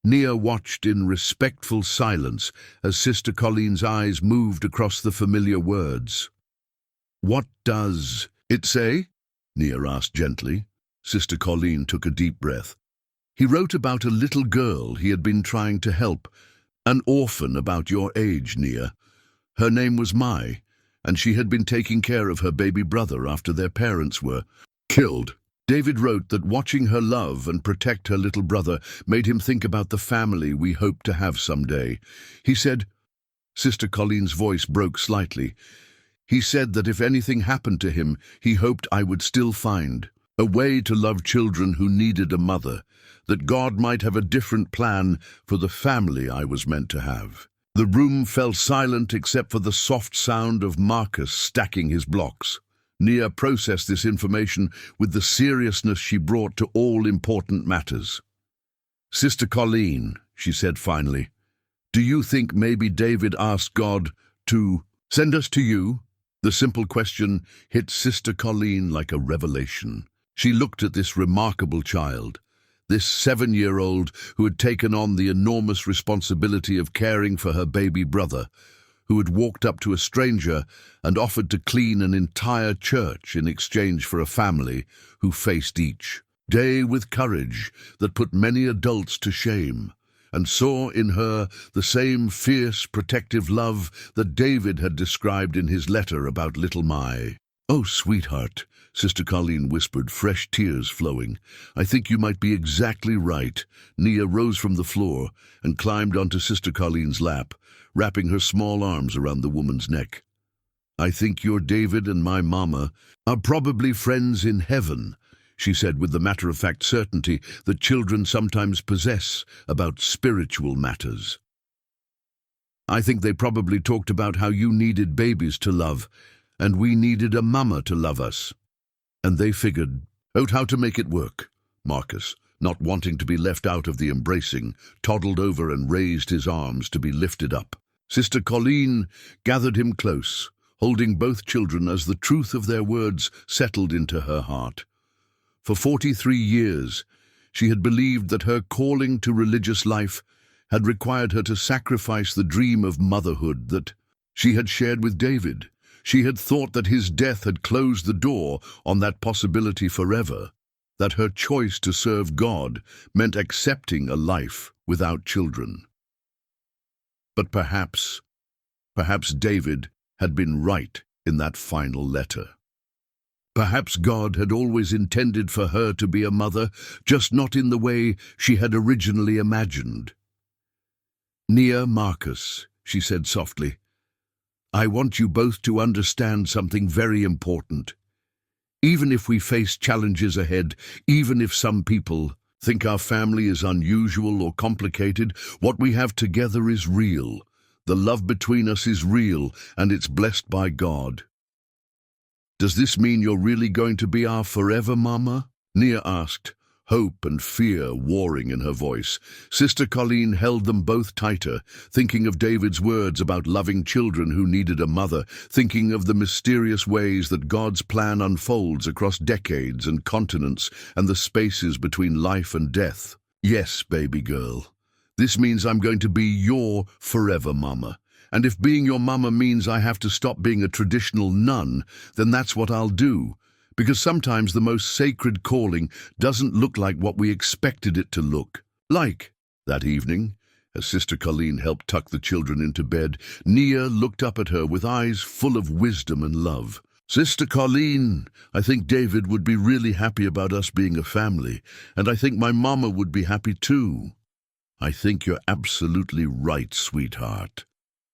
Speaker 1: Nia watched in respectful silence as Sister Colleen's eyes moved across the familiar words. "What does it say?" Nia asked gently. Sister Colleen took a deep breath. "He wrote about a little girl he had been trying to help, an orphan about your age, Nia. Her name was Mai, and she had been taking care of her baby brother after their parents were killed. David wrote that watching her love and protect her little brother made him think about the family we hope to have someday. He said," Sister Colleen's voice broke slightly, "he said that if anything happened to him, he hoped I would still find a way to love children who needed a mother, that God might have a different plan for the family I was meant to have." The room fell silent except for the soft sound of Marcus stacking his blocks. Nia processed this information with the seriousness she brought to all important matters. "Sister Colleen," she said finally, "do you think maybe David asked God to send us to you?" The simple question hit Sister Colleen like a revelation. She looked at this remarkable child, this 7-year-old who had taken on the enormous responsibility of caring for her baby brother, who had walked up to a stranger and offered to clean an entire church in exchange for a family who faced each day with courage that put many adults to shame, and saw in her the same fierce, protective love that David had described in his letter about little Mai. "Oh, sweetheart," Sister Colleen whispered, fresh tears flowing. "I think you might be exactly right." Nia rose from the floor and climbed onto Sister Colleen's lap, wrapping her small arms around the woman's neck. "I think your David and my mama are probably friends in heaven," she said with the matter-of-fact certainty that children sometimes possess about spiritual matters. "I think they probably talked about how you needed babies to love, and we needed a mama to love us. And they figured out how to make it work." Marcus, not wanting to be left out of the embracing, toddled over and raised his arms to be lifted up. Sister Colleen gathered him close, holding both children as the truth of their words settled into her heart. For 43 years, She had believed that her calling to religious life had required her to sacrifice the dream of motherhood that she had shared with David. She had thought that his death had closed the door on that possibility forever, that her choice to serve God meant accepting a life without children. But perhaps David had been right in that final letter. Perhaps God had always intended for her to be a mother, just not in the way she had originally imagined. "Nia, Marcus," she said softly, "I want you both to understand something very important. Even if we face challenges ahead, even if some people think our family is unusual or complicated, what we have together is real. The love between us is real, and it's blessed by God." "Does this mean you're really going to be our forever mama?" Nia asked, hope and fear warring in her voice. Sister Colleen held them both tighter, thinking of David's words about loving children who needed a mother, thinking of the mysterious ways that God's plan unfolds across decades and continents and the spaces between life and death. "Yes, baby girl. This means I'm going to be your forever mama. And if being your mama means I have to stop being a traditional nun, then that's what I'll do. Because sometimes the most sacred calling doesn't look like what we expected it to look like." That evening, as Sister Colleen helped tuck the children into bed, Nia looked up at her with eyes full of wisdom and love. "Sister Colleen, I think David would be really happy about us being a family, and I think my mama would be happy too." "I think you're absolutely right, sweetheart."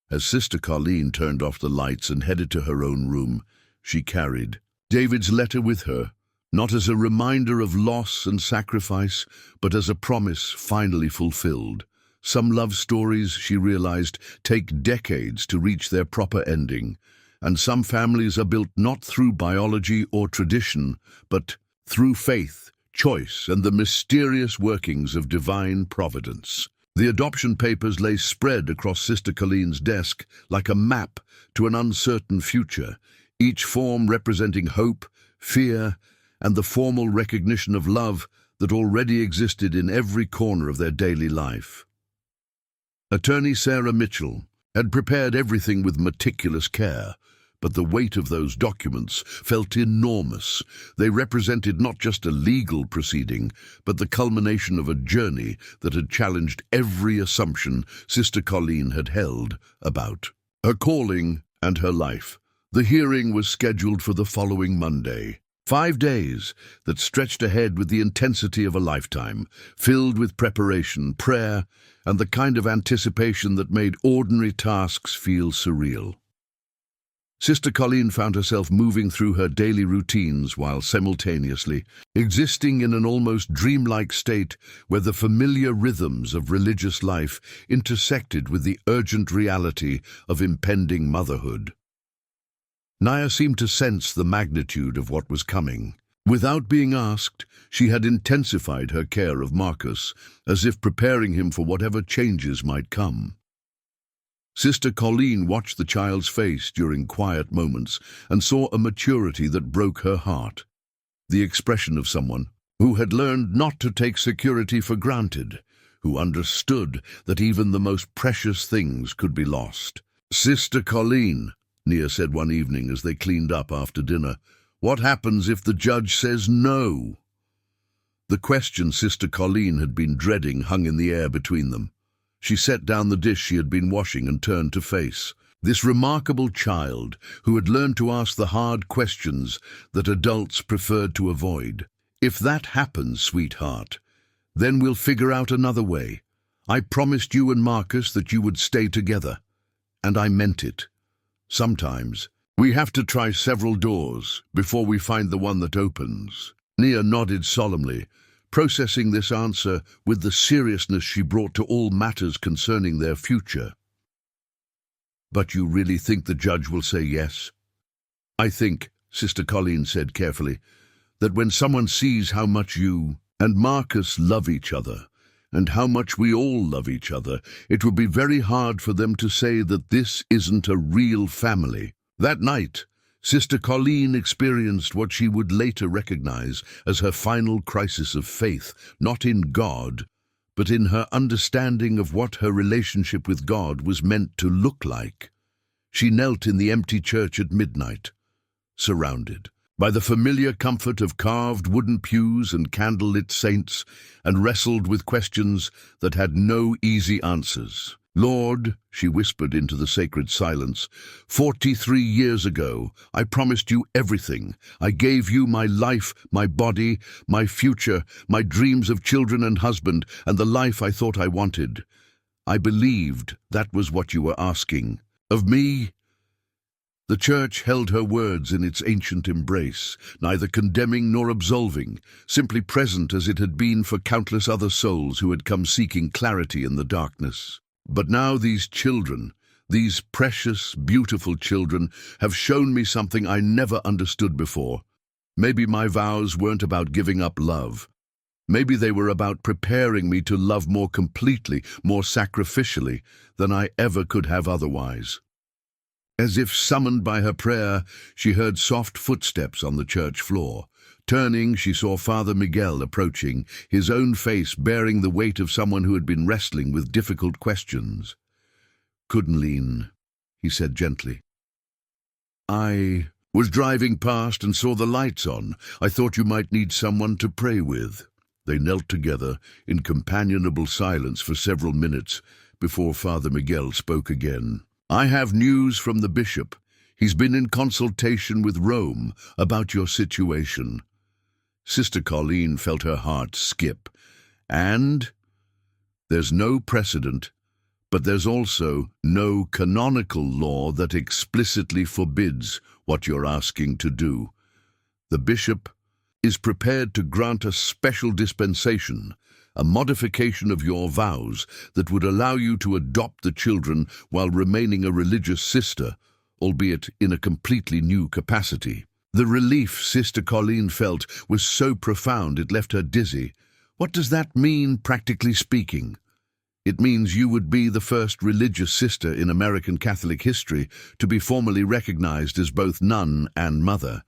Speaker 1: As Sister Colleen turned off the lights and headed to her own room, she carried David's letter with her, not as a reminder of loss and sacrifice, but as a promise finally fulfilled. Some love stories, she realized, take decades to reach their proper ending, and some families are built not through biology or tradition, but through faith, choice, and the mysterious workings of divine providence. The adoption papers lay spread across Sister Colleen's desk like a map to an uncertain future, each form representing hope, fear, and the formal recognition of love that already existed in every corner of their daily life. Attorney Sarah Mitchell had prepared everything with meticulous care, but the weight of those documents felt enormous. They represented not just a legal proceeding, but the culmination of a journey that had challenged every assumption Sister Colleen had held about her calling and her life. The hearing was scheduled for the following Monday. 5 days that stretched ahead with the intensity of a lifetime, filled with preparation, prayer, and the kind of anticipation that made ordinary tasks feel surreal. Sister Colleen found herself moving through her daily routines while simultaneously existing in an almost dreamlike state where the familiar rhythms of religious life intersected with the urgent reality of impending motherhood. Nia seemed to sense the magnitude of what was coming. Without being asked, she had intensified her care of Marcus, as if preparing him for whatever changes might come. Sister Colleen watched the child's face during quiet moments and saw a maturity that broke her heart. The expression of someone who had learned not to take security for granted, who understood that even the most precious things could be lost. "Sister Colleen," Nia said one evening as they cleaned up after dinner, "what happens if the judge says no?" The question Sister Colleen had been dreading hung in the air between them. She set down the dish she had been washing and turned to face this remarkable child who had learned to ask the hard questions that adults preferred to avoid. "If that happens, sweetheart, then we'll figure out another way. I promised you and Marcus that you would stay together, and I meant it. Sometimes we have to try several doors before we find the one that opens." Nia nodded solemnly, processing this answer with the seriousness she brought to all matters concerning their future. "But you really think the judge will say yes?" "I think," Sister Colleen said carefully, "that when someone sees how much you and Marcus love each other, and how much we all love each other, it would be very hard for them to say that this isn't a real family." That night, Sister Colleen experienced what she would later recognize as her final crisis of faith, not in God, but in her understanding of what her relationship with God was meant to look like. She knelt in the empty church at midnight, surrounded by the familiar comfort of carved wooden pews and candle-lit saints, and wrestled with questions that had no easy answers. "Lord," she whispered into the sacred silence, 43 years ago, I promised you everything. I gave you my life, my body, my future, my dreams of children and husband, and the life I thought I wanted. I believed that was what you were asking. Of me?" The church held her words in its ancient embrace, neither condemning nor absolving, simply present as it had been for countless other souls who had come seeking clarity in the darkness. But now these children, these precious, beautiful children, have shown me something I never understood before. Maybe my vows weren't about giving up love. Maybe they were about preparing me to love more completely, more sacrificially than I ever could have otherwise. As if summoned by her prayer, she heard soft footsteps on the church floor. Turning, she saw Father Miguel approaching, his own face bearing the weight of someone who had been wrestling with difficult questions. "Colleen," he said gently. "I was driving past and saw the lights on. I thought you might need someone to pray with." They knelt together in companionable silence for several minutes before Father Miguel spoke again. "I have news from the bishop. He's been in consultation with Rome about your situation." Sister Colleen felt her heart skip. "And there's no precedent, but there's also no canonical law that explicitly forbids what you're asking to do. The bishop is prepared to grant a special dispensation, a modification of your vows that would allow you to adopt the children while remaining a religious sister, albeit in a completely new capacity." The relief Sister Colleen felt was so profound it left her dizzy. "What does that mean, practically speaking?" "It means you would be the first religious sister in American Catholic history to be formally recognized as both nun and mother.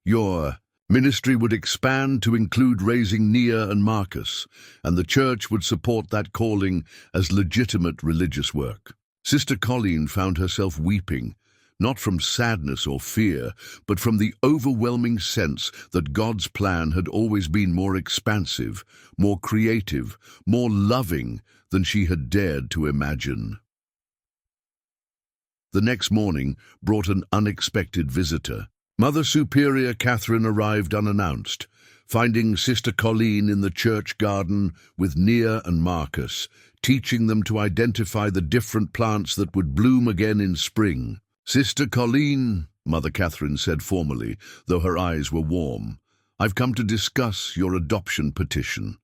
Speaker 1: Your ministry would expand to include raising Nia and Marcus, and the church would support that calling as legitimate religious work." Sister Colleen found herself weeping, not from sadness or fear, but from the overwhelming sense that God's plan had always been more expansive, more creative, more loving than she had dared to imagine. The next morning brought an unexpected visitor. Mother Superior Catherine arrived unannounced, finding Sister Colleen in the church garden with Nia and Marcus, teaching them to identify the different plants that would bloom again in spring. "Sister Colleen," Mother Catherine said formally, though her eyes were warm, "I've come to discuss your adoption petition."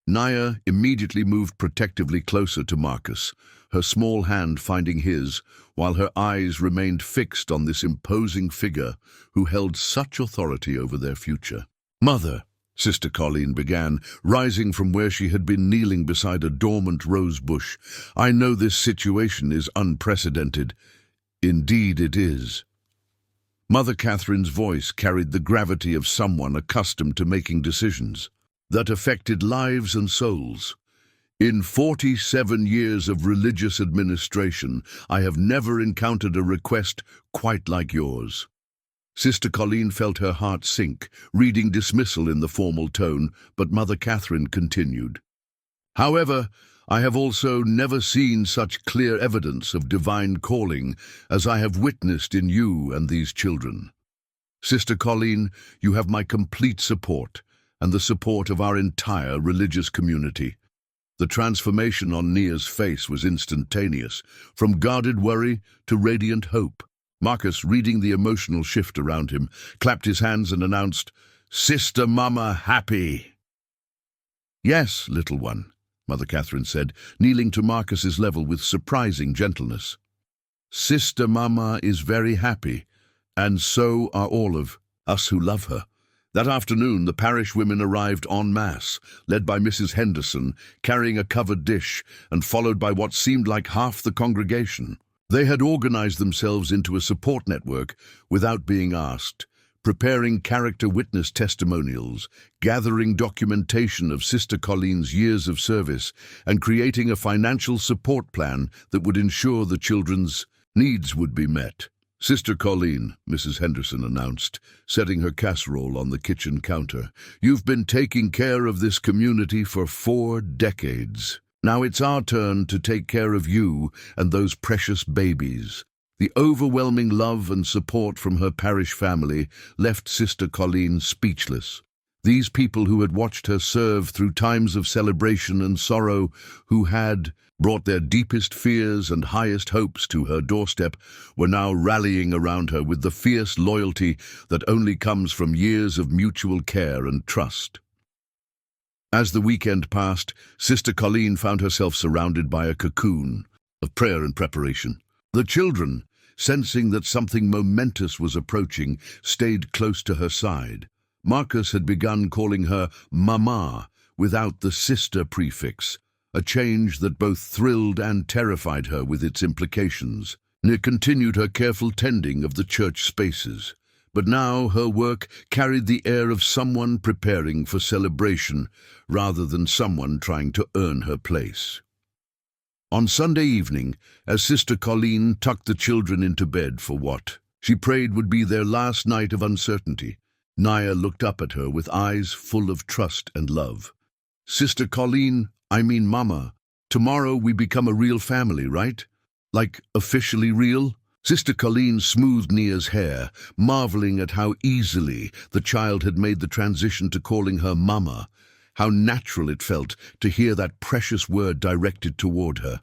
Speaker 1: Nia immediately moved protectively closer to Marcus, her small hand finding his, while her eyes remained fixed on this imposing figure who held such authority over their future. "Mother," Sister Colleen began, rising from where she had been kneeling beside a dormant rose bush, "I know this situation is unprecedented." "Indeed it is." Mother Catherine's voice carried the gravity of someone accustomed to making decisions that affected lives and souls. "In 47 years of religious administration, I have never encountered a request quite like yours." Sister Colleen felt her heart sink, reading dismissal in the formal tone, but Mother Catherine continued. "However, I have also never seen such clear evidence of divine calling as I have witnessed in you and these children. Sister Colleen, you have my complete support and the support of our entire religious community." The transformation on Nia's face was instantaneous, from guarded worry to radiant hope. Marcus, reading the emotional shift around him, clapped his hands and announced, "Sister Mama happy." "Yes, little one," Mother Catherine said, kneeling to Marcus's level with surprising gentleness. "Sister Mama is very happy, and so are all of us who love her." That afternoon, the parish women arrived en masse, led by Mrs. Henderson, carrying a covered dish, and followed by what seemed like half the congregation. They had organized themselves into a support network without being asked, preparing character witness testimonials, gathering documentation of Sister Colleen's years of service, and creating a financial support plan that would ensure the children's needs would be met. "Sister Colleen," Mrs. Henderson announced, setting her casserole on the kitchen counter, "you've been taking care of this community for 4 decades. Now it's our turn to take care of you and those precious babies." The overwhelming love and support from her parish family left Sister Colleen speechless. These people who had watched her serve through times of celebration and sorrow, who had brought their deepest fears and highest hopes to her doorstep, were now rallying around her with the fierce loyalty that only comes from years of mutual care and trust. As the weekend passed, Sister Colleen found herself surrounded by a cocoon of prayer and preparation. The children, sensing that something momentous was approaching, stayed close to her side. Marcus had begun calling her Mama without the sister prefix, a change that both thrilled and terrified her with its implications. Nia continued her careful tending of the church spaces, but now her work carried the air of someone preparing for celebration rather than someone trying to earn her place. On Sunday evening, as Sister Colleen tucked the children into bed for what she prayed would be their last night of uncertainty, Nia looked up at her with eyes full of trust and love. "Sister Colleen, I mean Mama, tomorrow we become a real family, right? Like officially real?" Sister Colleen smoothed Nia's hair, marveling at how easily the child had made the transition to calling her Mama, how natural it felt to hear that precious word directed toward her.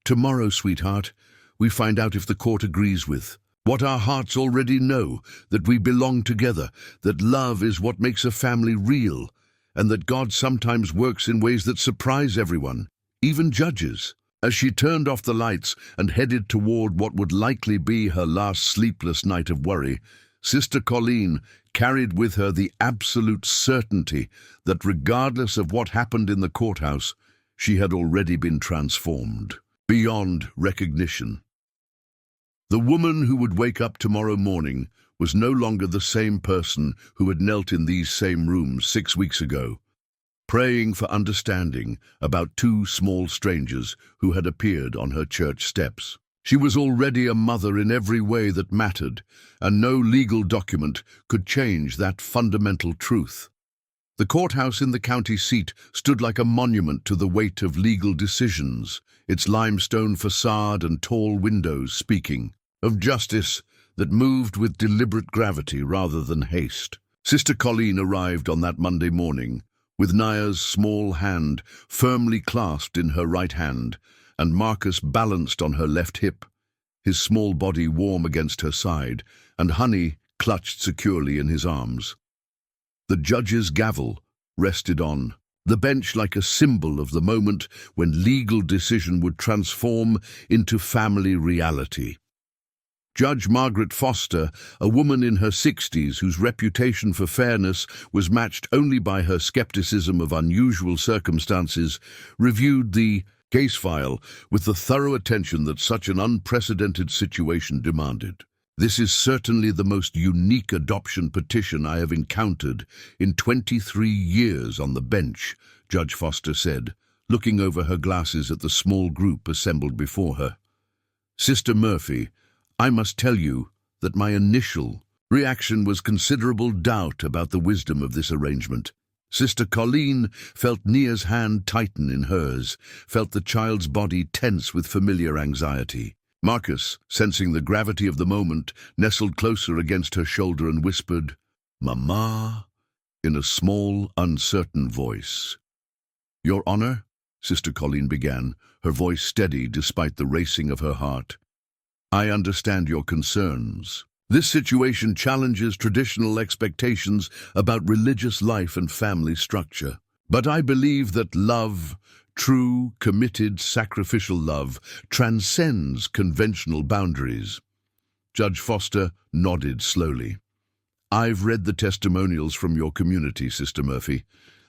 Speaker 1: "Tomorrow, sweetheart, we find out if the court agrees with what our hearts already know, that we belong together, that love is what makes a family real, and that God sometimes works in ways that surprise everyone, even judges." As she turned off the lights and headed toward what would likely be her last sleepless night of worry, Sister Colleen carried with her the absolute certainty that regardless of what happened in the courthouse, she had already been transformed, beyond recognition. The woman who would wake up tomorrow morning was no longer the same person who had knelt in these same rooms 6 weeks ago, praying for understanding about 2 small strangers who had appeared on her church steps. She was already a mother in every way that mattered, and no legal document could change that fundamental truth. The courthouse in the county seat stood like a monument to the weight of legal decisions, its limestone facade and tall windows speaking of justice that moved with deliberate gravity rather than haste. Sister Colleen arrived on that Monday morning, with Nia's small hand firmly clasped in her right hand, and Marcus balanced on her left hip, his small body warm against her side, and Honey clutched securely in his arms. The judge's gavel rested on the bench like a symbol of the moment when legal decision would transform into family reality. Judge Margaret Foster, a woman in her 60s whose reputation for fairness was matched only by her skepticism of unusual circumstances, reviewed the case file with the thorough attention that such an unprecedented situation demanded. "This is certainly the most unique adoption petition I have encountered in 23 years on the bench," Judge Foster said, looking over her glasses at the small group assembled before her. "Sister Murphy, I must tell you that my initial reaction was considerable doubt about the wisdom of this arrangement." Sister Colleen felt Nia's hand tighten in hers, felt the child's body tense with familiar anxiety. Marcus, sensing the gravity of the moment, nestled closer against her shoulder and whispered, "Mama," in a small, uncertain voice. "Your Honor," Sister Colleen began, her voice steady despite the racing of her heart, "I understand your concerns. This situation challenges traditional expectations about religious life and family structure. But I believe that love, true, committed, sacrificial love, transcends conventional boundaries." Judge Foster nodded slowly. "I've read the testimonials from your community, Sister Murphy.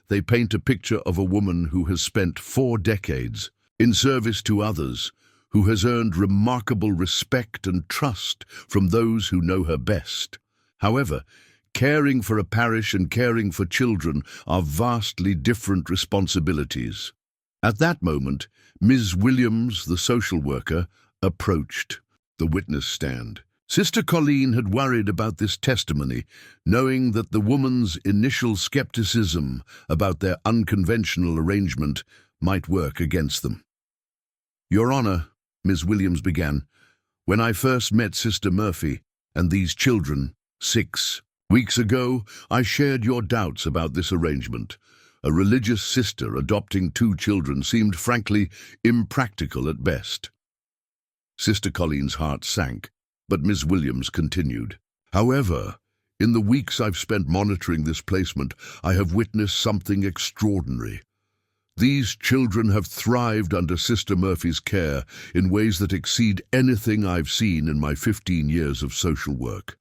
Speaker 1: They paint a picture of a woman who has spent 4 decades in service to others, who has earned remarkable respect and trust from those who know her best. However, caring for a parish and caring for children are vastly different responsibilities. At that moment, Ms. Williams, the social worker, approached the witness stand. Sister Colleen had worried about this testimony, knowing that the woman's initial skepticism about their unconventional arrangement might work against them. "Your Honor," Ms. Williams began, "when I first met Sister Murphy and these children, 6 weeks ago, I shared your doubts about this arrangement. A religious sister adopting 2 children seemed frankly impractical at best." Sister Colleen's heart sank, but Ms. Williams continued. "However, in the weeks I've spent monitoring this placement, I have witnessed something extraordinary. These children have thrived under Sister Murphy's care in ways that exceed anything I've seen in my 15 years of social work.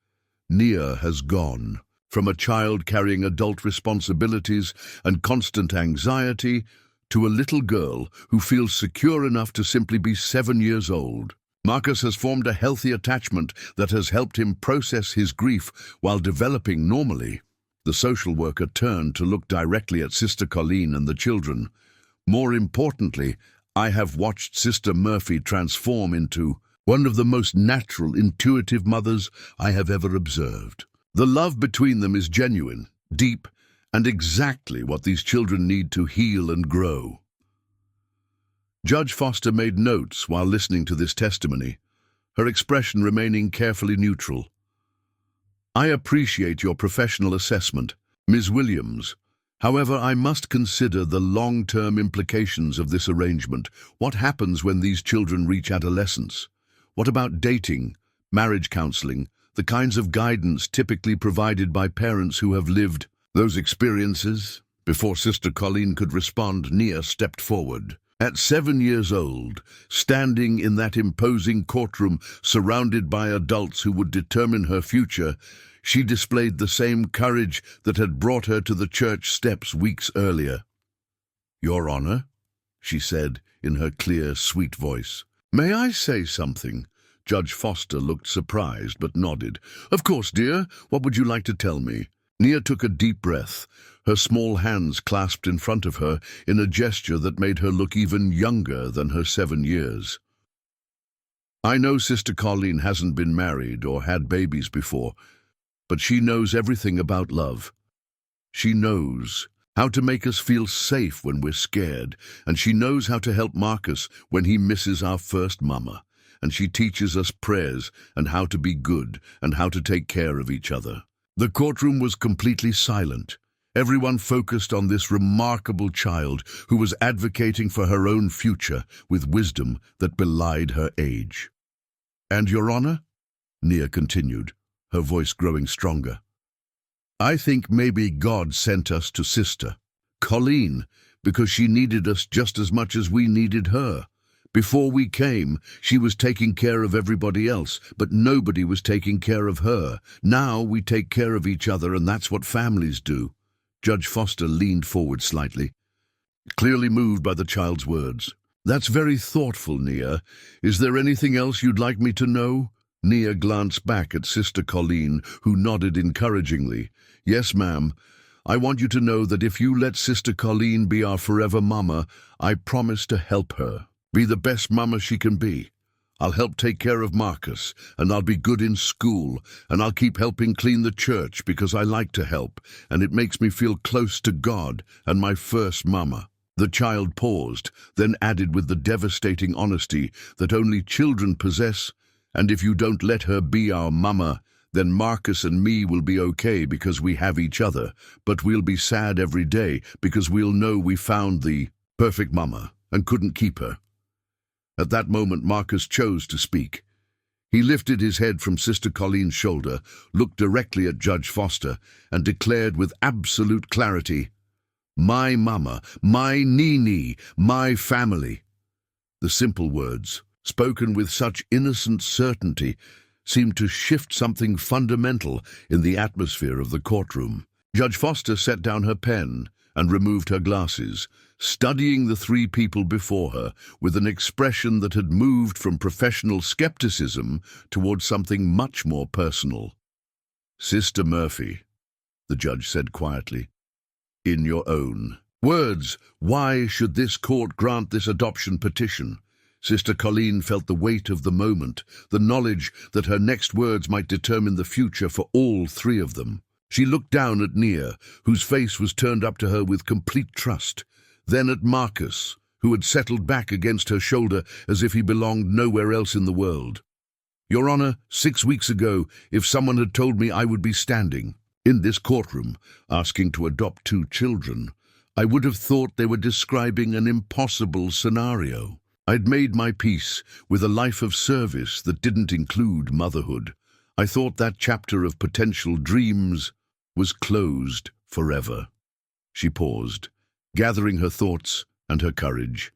Speaker 1: Nia has gone from a child carrying adult responsibilities and constant anxiety to a little girl who feels secure enough to simply be 7 years old. Marcus has formed a healthy attachment that has helped him process his grief while developing normally." The social worker turned to look directly at Sister Colleen and the children. "More importantly, I have watched Sister Murphy transform into one of the most natural, intuitive mothers I have ever observed. The love between them is genuine, deep, and exactly what these children need to heal and grow." Judge Foster made notes while listening to this testimony, her expression remaining carefully neutral. "I appreciate your professional assessment, Ms. Williams. However, I must consider the long-term implications of this arrangement. What happens when these children reach adolescence? What about dating, marriage counseling, the kinds of guidance typically provided by parents who have lived those experiences?" Before Sister Colleen could respond, Nia stepped forward. At 7 years old, standing in that imposing courtroom surrounded by adults who would determine her future, she displayed the same courage that had brought her to the church steps weeks earlier. "Your Honor," she said in her clear, sweet voice. "May I say something?" Judge Foster looked surprised but nodded. "Of course, dear. What would you like to tell me?" Nia took a deep breath, her small hands clasped in front of her in a gesture that made her look even younger than her 7 years. "I know Sister Colleen hasn't been married or had babies before, but she knows everything about love. She knows how to make us feel safe when we're scared, and she knows how to help Marcus when he misses our first mama, and she teaches us prayers and how to be good and how to take care of each other." The courtroom was completely silent. Everyone focused on this remarkable child who was advocating for her own future with wisdom that belied her age. "And, Your Honor," Nia continued, her voice growing stronger, "I think maybe God sent us to Sister Colleen because she needed us just as much as we needed her. Before we came, she was taking care of everybody else, but nobody was taking care of her. Now we take care of each other, and that's what families do." Judge Foster leaned forward slightly, clearly moved by the child's words. "That's very thoughtful, Nia. Is there anything else you'd like me to know?" Nia glanced back at Sister Colleen, who nodded encouragingly. "Yes, ma'am. I want you to know that if you let Sister Colleen be our forever mama, I promise to help her. Be the best mama she can be. I'll help take care of Marcus, and I'll be good in school, and I'll keep helping clean the church because I like to help, and it makes me feel close to God and my first mama." The child paused, then added with the devastating honesty that only children possess, "And if you don't let her be our mama, then Marcus and me will be okay because we have each other, but we'll be sad every day because we'll know we found the perfect mama and couldn't keep her." At that moment, Marcus chose to speak. He lifted his head from Sister Colleen's shoulder, looked directly at Judge Foster, and declared with absolute clarity, "My mama, my Nini, my family." The simple words, spoken with such innocent certainty, seemed to shift something fundamental in the atmosphere of the courtroom. Judge Foster set down her pen and removed her glasses, studying the three people before her with an expression that had moved from professional skepticism towards something much more personal. "Sister Murphy," the judge said quietly, "in your own words, why should this court grant this adoption petition?" Sister Colleen felt the weight of the moment, the knowledge that her next words might determine the future for all three of them. She looked down at Nia, whose face was turned up to her with complete trust, then at Marcus, who had settled back against her shoulder as if he belonged nowhere else in the world. "Your Honor, 6 weeks ago, if someone had told me I would be standing in this courtroom asking to adopt 2 children, I would have thought they were describing an impossible scenario. I'd made my peace with a life of service that didn't include motherhood. I thought that chapter of potential dreams was closed forever." She paused, gathering her thoughts and her courage.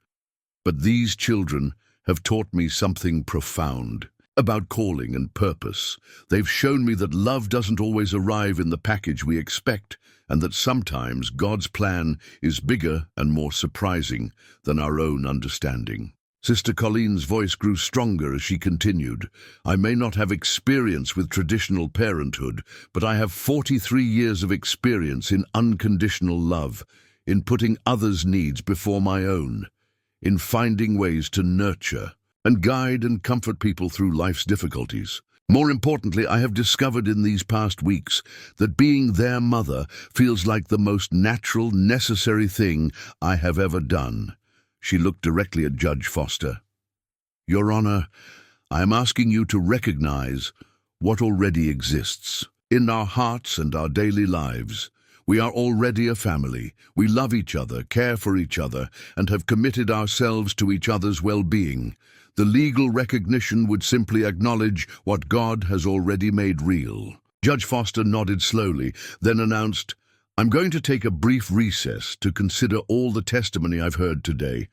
Speaker 1: "But these children have taught me something profound about calling and purpose. They've shown me that love doesn't always arrive in the package we expect, and that sometimes God's plan is bigger and more surprising than our own understanding." Sister Colleen's voice grew stronger as she continued. "I may not have experience with traditional parenthood, but I have 43 years of experience in unconditional love, in putting others' needs before my own, in finding ways to nurture and guide and comfort people through life's difficulties. More importantly, I have discovered in these past weeks that being their mother feels like the most natural, necessary thing I have ever done." She looked directly at Judge Foster. "Your Honor, I am asking you to recognize what already exists in our hearts and our daily lives. We are already a family. We love each other, care for each other, and have committed ourselves to each other's well-being. The legal recognition would simply acknowledge what God has already made real." Judge Foster nodded slowly, then announced, "I'm going to take a brief recess to consider all the testimony I've heard today.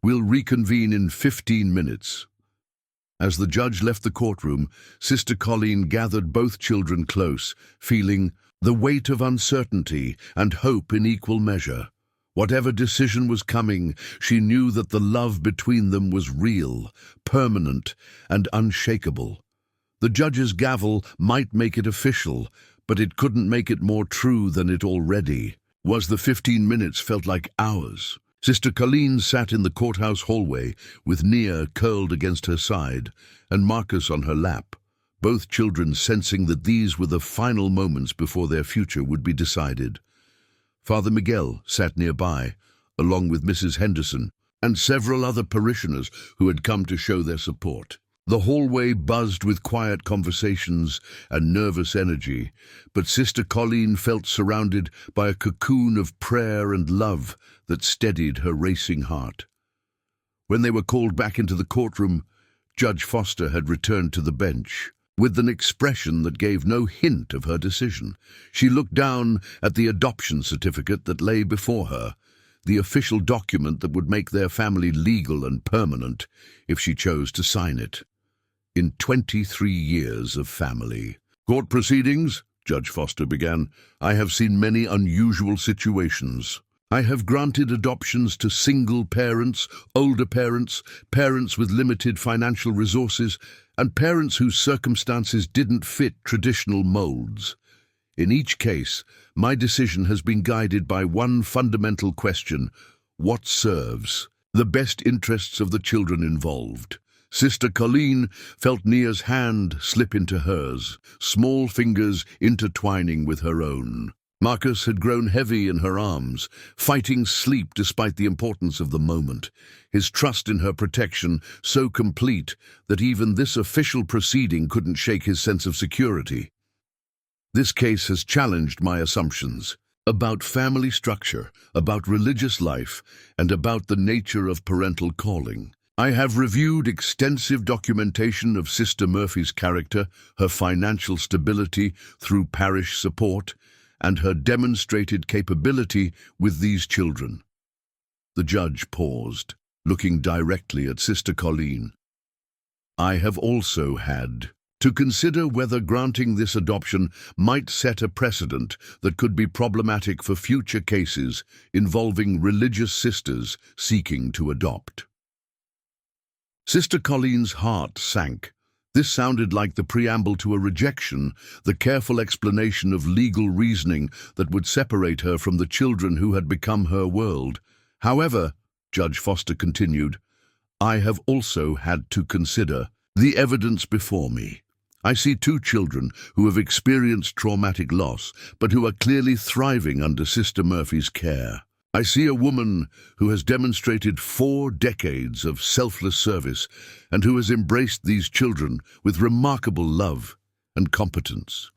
Speaker 1: We'll reconvene in 15 minutes. As the judge left the courtroom, Sister Colleen gathered both children close, feeling the weight of uncertainty and hope in equal measure. Whatever decision was coming, she knew that the love between them was real, permanent, and unshakable. The judge's gavel might make it official, but it couldn't make it more true than it already was. The 15 minutes felt like hours. Sister Colleen sat in the courthouse hallway with Nia curled against her side and Marcus on her lap, both children sensing that these were the final moments before their future would be decided. Father Miguel sat nearby, along with Mrs. Henderson and several other parishioners who had come to show their support. The hallway buzzed with quiet conversations and nervous energy, but Sister Colleen felt surrounded by a cocoon of prayer and love that steadied her racing heart. When they were called back into the courtroom, Judge Foster had returned to the bench, with an expression that gave no hint of her decision. She looked down at the adoption certificate that lay before her, the official document that would make their family legal and permanent if she chose to sign it. In 23 years of family. "Court proceedings," Judge Foster began, "I have seen many unusual situations. I have granted adoptions to single parents, older parents, parents with limited financial resources, and parents whose circumstances didn't fit traditional molds. In each case, my decision has been guided by one fundamental question: what serves the best interests of the children involved?" Sister Colleen felt Nia's hand slip into hers, small fingers intertwining with her own. Marcus had grown heavy in her arms, fighting sleep despite the importance of the moment, his trust in her protection so complete that even this official proceeding couldn't shake his sense of security. "This case has challenged my assumptions about family structure, about religious life, and about the nature of parental calling. I have reviewed extensive documentation of Sister Murphy's character, her financial stability through parish support, and her demonstrated capability with these children." The judge paused, looking directly at Sister Colleen. "I have also had to consider whether granting this adoption might set a precedent that could be problematic for future cases involving religious sisters seeking to adopt. Sister Colleen's heart sank. This sounded like the preamble to a rejection, the careful explanation of legal reasoning that would separate her from the children who had become her world. However, Judge Foster continued, I have also had to consider the evidence before me. I see two children who have experienced traumatic loss, but who are clearly thriving under Sister Murphy's care. I see a woman who has demonstrated 4 decades of selfless service and who has embraced these children with remarkable love and competence.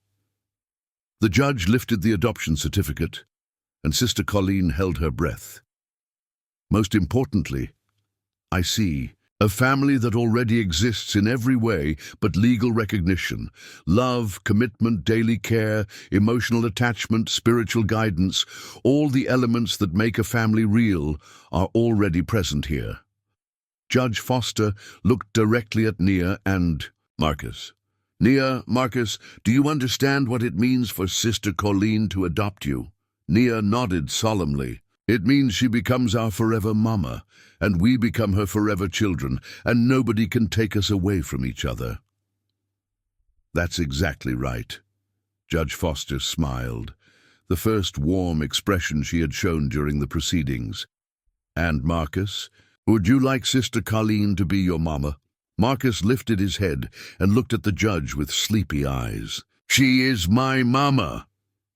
Speaker 1: The judge lifted the adoption certificate, and Sister Colleen held her breath. Most importantly, I see a family that already exists in every way but legal recognition. Love, commitment, daily care, emotional attachment, spiritual guidance, all the elements that make a family real are already present here. Judge Foster looked directly at Nia and Marcus. Nia, Marcus, do you understand what it means for Sister Colleen to adopt you? Nia nodded solemnly. It means she becomes our forever mama, and we become her forever children, and nobody can take us away from each other. That's exactly right. Judge Foster smiled, the first warm expression she had shown during the proceedings. And Marcus, would you like Sister Colleen to be your mama? Marcus lifted his head and looked at the judge with sleepy eyes. She is my mama,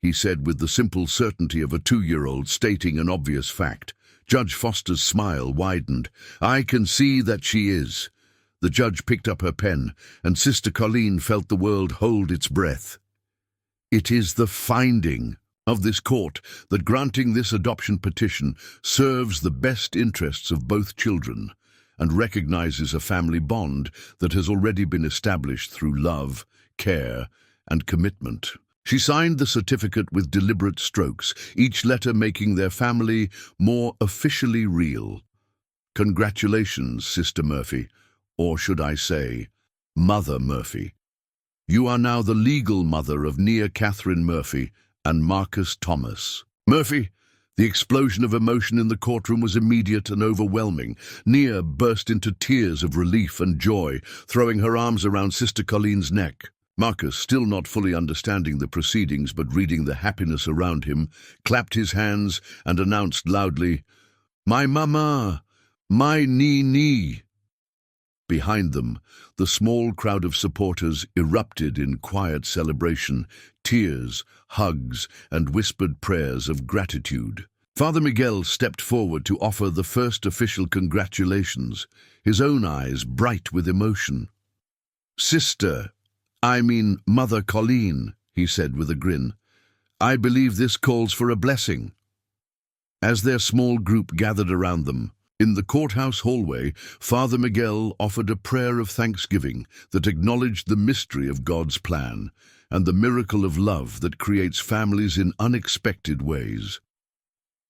Speaker 1: he said with the simple certainty of a 2-year-old stating an obvious fact. Judge Foster's smile widened. I can see that she is. The judge picked up her pen, and Sister Colleen felt the world hold its breath. It is the finding of this court that granting this adoption petition serves the best interests of both children and recognizes a family bond that has already been established through love, care, and commitment. She signed the certificate with deliberate strokes, each letter making their family more officially real. Congratulations, Sister Murphy, or should I say, Mother Murphy. You are now the legal mother of Nia Catherine Murphy and Marcus Thomas. Murphy, the explosion of emotion in the courtroom was immediate and overwhelming. Nia burst into tears of relief and joy, throwing her arms around Sister Colleen's neck. Marcus, still not fully understanding the proceedings but reading the happiness around him, clapped his hands and announced loudly, My mama! My nee-nee! Behind them, the small crowd of supporters erupted in quiet celebration, tears, hugs, and whispered prayers of gratitude. Father Miguel stepped forward to offer the first official congratulations, his own eyes bright with emotion. Mother Colleen, he said with a grin, I believe this calls for a blessing. As their small group gathered around them, in the courthouse hallway, Father Miguel offered a prayer of thanksgiving that acknowledged the mystery of God's plan and the miracle of love that creates families in unexpected ways.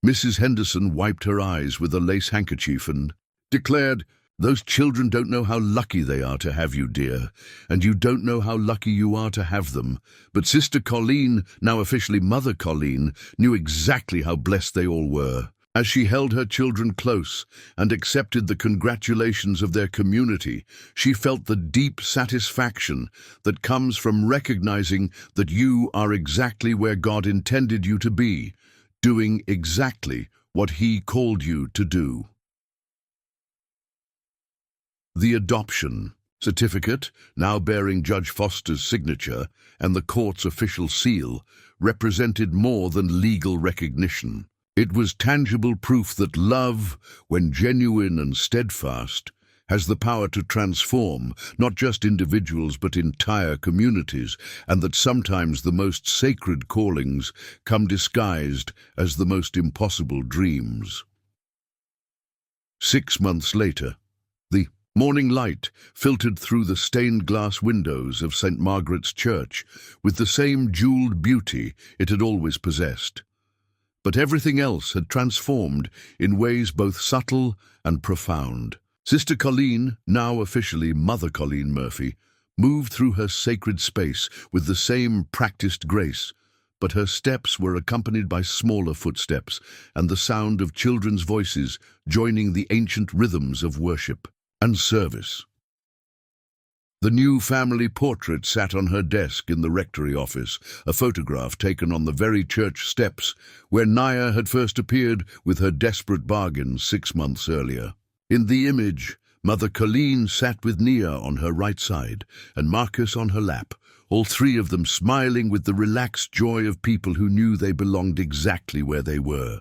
Speaker 1: Mrs. Henderson wiped her eyes with a lace handkerchief and declared, Those children don't know how lucky they are to have you, dear, and you don't know how lucky you are to have them. But Sister Colleen, now officially Mother Colleen, knew exactly how blessed they all were. As she held her children close and accepted the congratulations of their community, she felt the deep satisfaction that comes from recognizing that you are exactly where God intended you to be, doing exactly what He called you to do. The adoption certificate, now bearing Judge Foster's signature and the court's official seal, represented more than legal recognition. It was tangible proof that love, when genuine and steadfast, has the power to transform not just individuals but entire communities, and that sometimes the most sacred callings come disguised as the most impossible dreams. 6 months later, the morning light filtered through the stained glass windows of St. Margaret's Church with the same jeweled beauty it had always possessed. But everything else had transformed in ways both subtle and profound. Sister Colleen, now officially Mother Colleen Murphy, moved through her sacred space with the same practiced grace, but her steps were accompanied by smaller footsteps and the sound of children's voices joining the ancient rhythms of worship and service. The new family portrait sat on her desk in the rectory office, a photograph taken on the very church steps where Naya had first appeared with her desperate bargain 6 months earlier. In the image, Mother Colleen sat with Nia on her right side and Marcus on her lap, all three of them smiling with the relaxed joy of people who knew they belonged exactly where they were.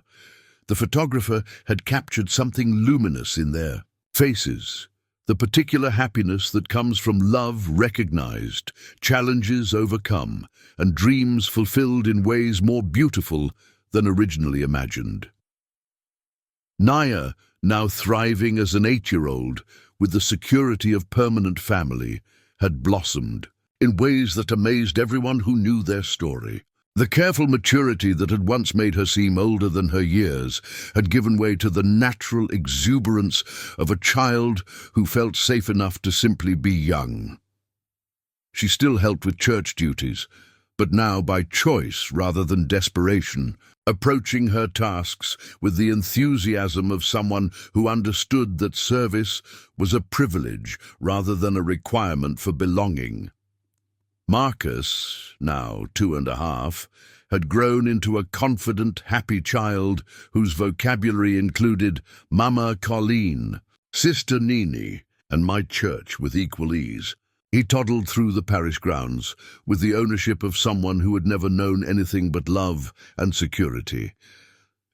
Speaker 1: The photographer had captured something luminous in their faces, the particular happiness that comes from love recognized, challenges overcome, and dreams fulfilled in ways more beautiful than originally imagined. Naya, now thriving as an 8-year-old with the security of permanent family, had blossomed in ways that amazed everyone who knew their story. The careful maturity that had once made her seem older than her years had given way to the natural exuberance of a child who felt safe enough to simply be young. She still helped with church duties, but now by choice rather than desperation, approaching her tasks with the enthusiasm of someone who understood that service was a privilege rather than a requirement for belonging. Marcus, now 2.5, had grown into a confident, happy child whose vocabulary included Mama Colleen, Sister Nini, and my church with equal ease. He toddled through the parish grounds with the ownership of someone who had never known anything but love and security,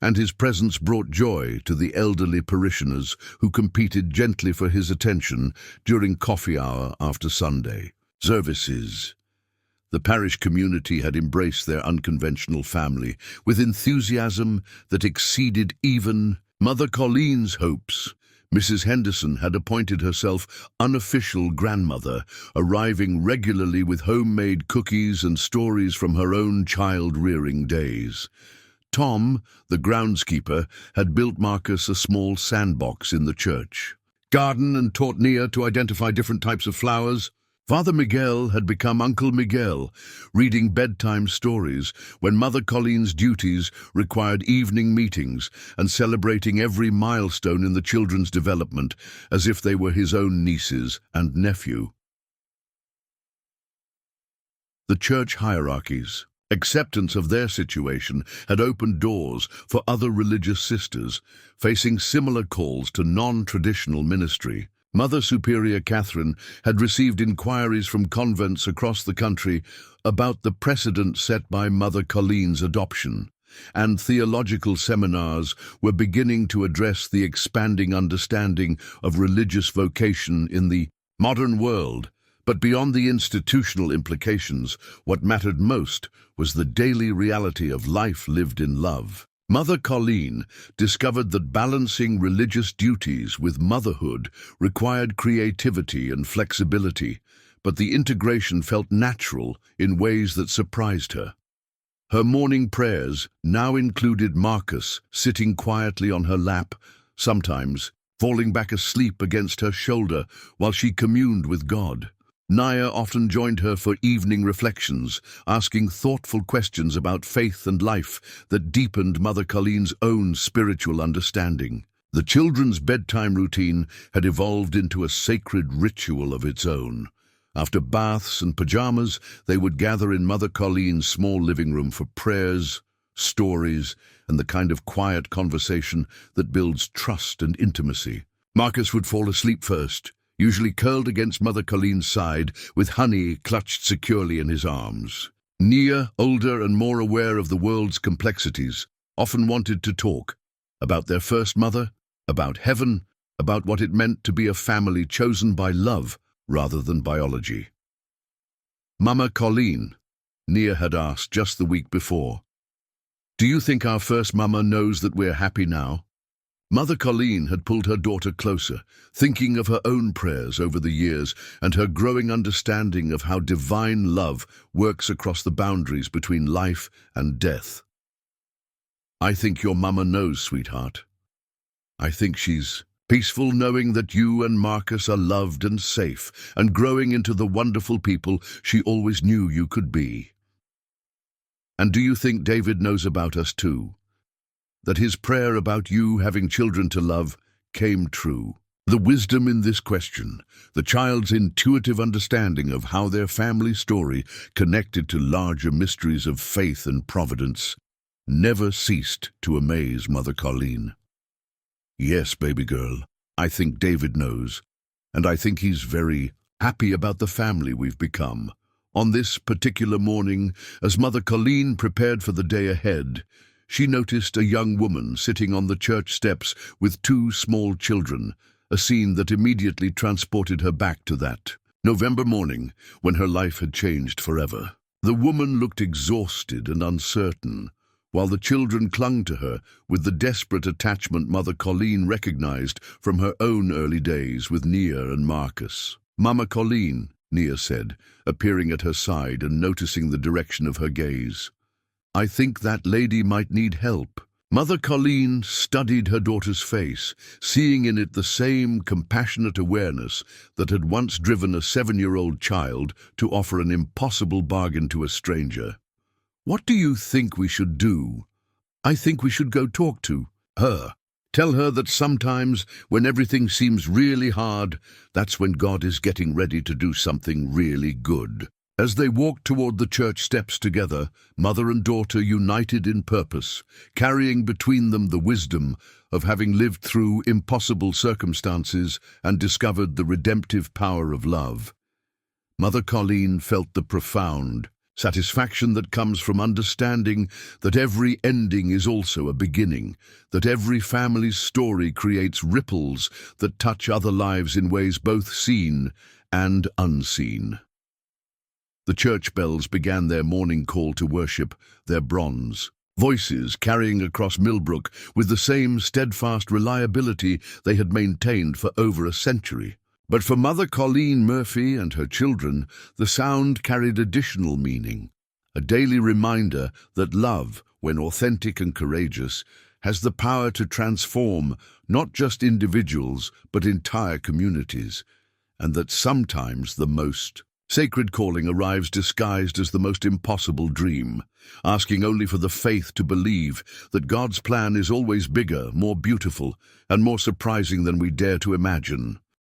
Speaker 1: and his presence brought joy to the elderly parishioners who competed gently for his attention during coffee hour after Sunday services. The parish community had embraced their unconventional family with enthusiasm that exceeded even Mother Colleen's hopes. Mrs. Henderson had appointed herself unofficial grandmother, arriving regularly with homemade cookies and stories from her own child-rearing days. Tom, the groundskeeper, had built Marcus a small sandbox in the church garden and taught Nia to identify different types of flowers. Father Miguel had become Uncle Miguel, reading bedtime stories when Mother Colleen's duties required evening meetings and celebrating every milestone in the children's development as if they were his own nieces and nephew. The church hierarchies. Acceptance of their situation had opened doors for other religious sisters facing similar calls to non-traditional ministry. Mother Superior Catherine had received inquiries from convents across the country about the precedent set by Mother Colleen's adoption, and theological seminars were beginning to address the expanding understanding of religious vocation in the modern world. But beyond the institutional implications, what mattered most was the daily reality of life lived in love. Mother Colleen discovered that balancing religious duties with motherhood required creativity and flexibility, but the integration felt natural in ways that surprised her. Her morning prayers now included Marcus sitting quietly on her lap, sometimes falling back asleep against her shoulder while she communed with God. Naya often joined her for evening reflections, asking thoughtful questions about faith and life that deepened Mother Colleen's own spiritual understanding. The children's bedtime routine had evolved into a sacred ritual of its own. After baths and pajamas, they would gather in Mother Colleen's small living room for prayers, stories, and the kind of quiet conversation that builds trust and intimacy. Marcus would fall asleep first, usually curled against Mother Colleen's side with honey clutched securely in his arms. Nia, older and more aware of the world's complexities, often wanted to talk about their first mother, about heaven, about what it meant to be a family chosen by love rather than biology. Mama Colleen, Nia had asked just the week before, "Do you think our first mama knows that we're happy now?" Mother Colleen had pulled her daughter closer, thinking of her own prayers over the years and her growing understanding of how divine love works across the boundaries between life and death. "I think your mama knows, sweetheart. I think she's peaceful knowing that you and Marcus are loved and safe, and growing into the wonderful people she always knew you could be. And do you think David knows about us too? That his prayer about you having children to love came true? The wisdom in this question, the child's intuitive understanding of how their family story connected to larger mysteries of faith and providence, never ceased to amaze Mother Colleen. Yes, baby girl, I think David knows, and I think he's very happy about the family we've become. On this particular morning, as Mother Colleen prepared for the day ahead, she noticed a young woman sitting on the church steps with two small children, a scene that immediately transported her back to that November morning when her life had changed forever. The woman looked exhausted and uncertain, while the children clung to her with the desperate attachment Mother Colleen recognized from her own early days with Nia and Marcus. "Mama Colleen," Nia said, appearing at her side and noticing the direction of her gaze. "I think that lady might need help." Mother Colleen studied her daughter's face, seeing in it the same compassionate awareness that had once driven a 7-year-old child to offer an impossible bargain to a stranger. "What do you think we should do?" "I think we should go talk to her. Tell her that sometimes, when everything seems really hard, that's when God is getting ready to do something really good." As they walked toward the church steps together, mother and daughter united in purpose, carrying between them the wisdom of having lived through impossible circumstances and discovered the redemptive power of love. Mother Colleen felt the profound satisfaction that comes from understanding that every ending is also a beginning, that every family's story creates ripples that touch other lives in ways both seen and unseen. The church bells began their morning call to worship, their bronze voices carrying across Millbrook with the same steadfast reliability they had maintained for over a century. But for Mother Colleen Murphy and her children, the sound carried additional meaning, a daily reminder that love, when authentic and courageous, has the power to transform not just individuals but entire communities, and that sometimes the most sacred calling arrives disguised as the most impossible dream, asking only for the faith to believe that God's plan is always bigger, more beautiful, and more surprising than we dare to imagine.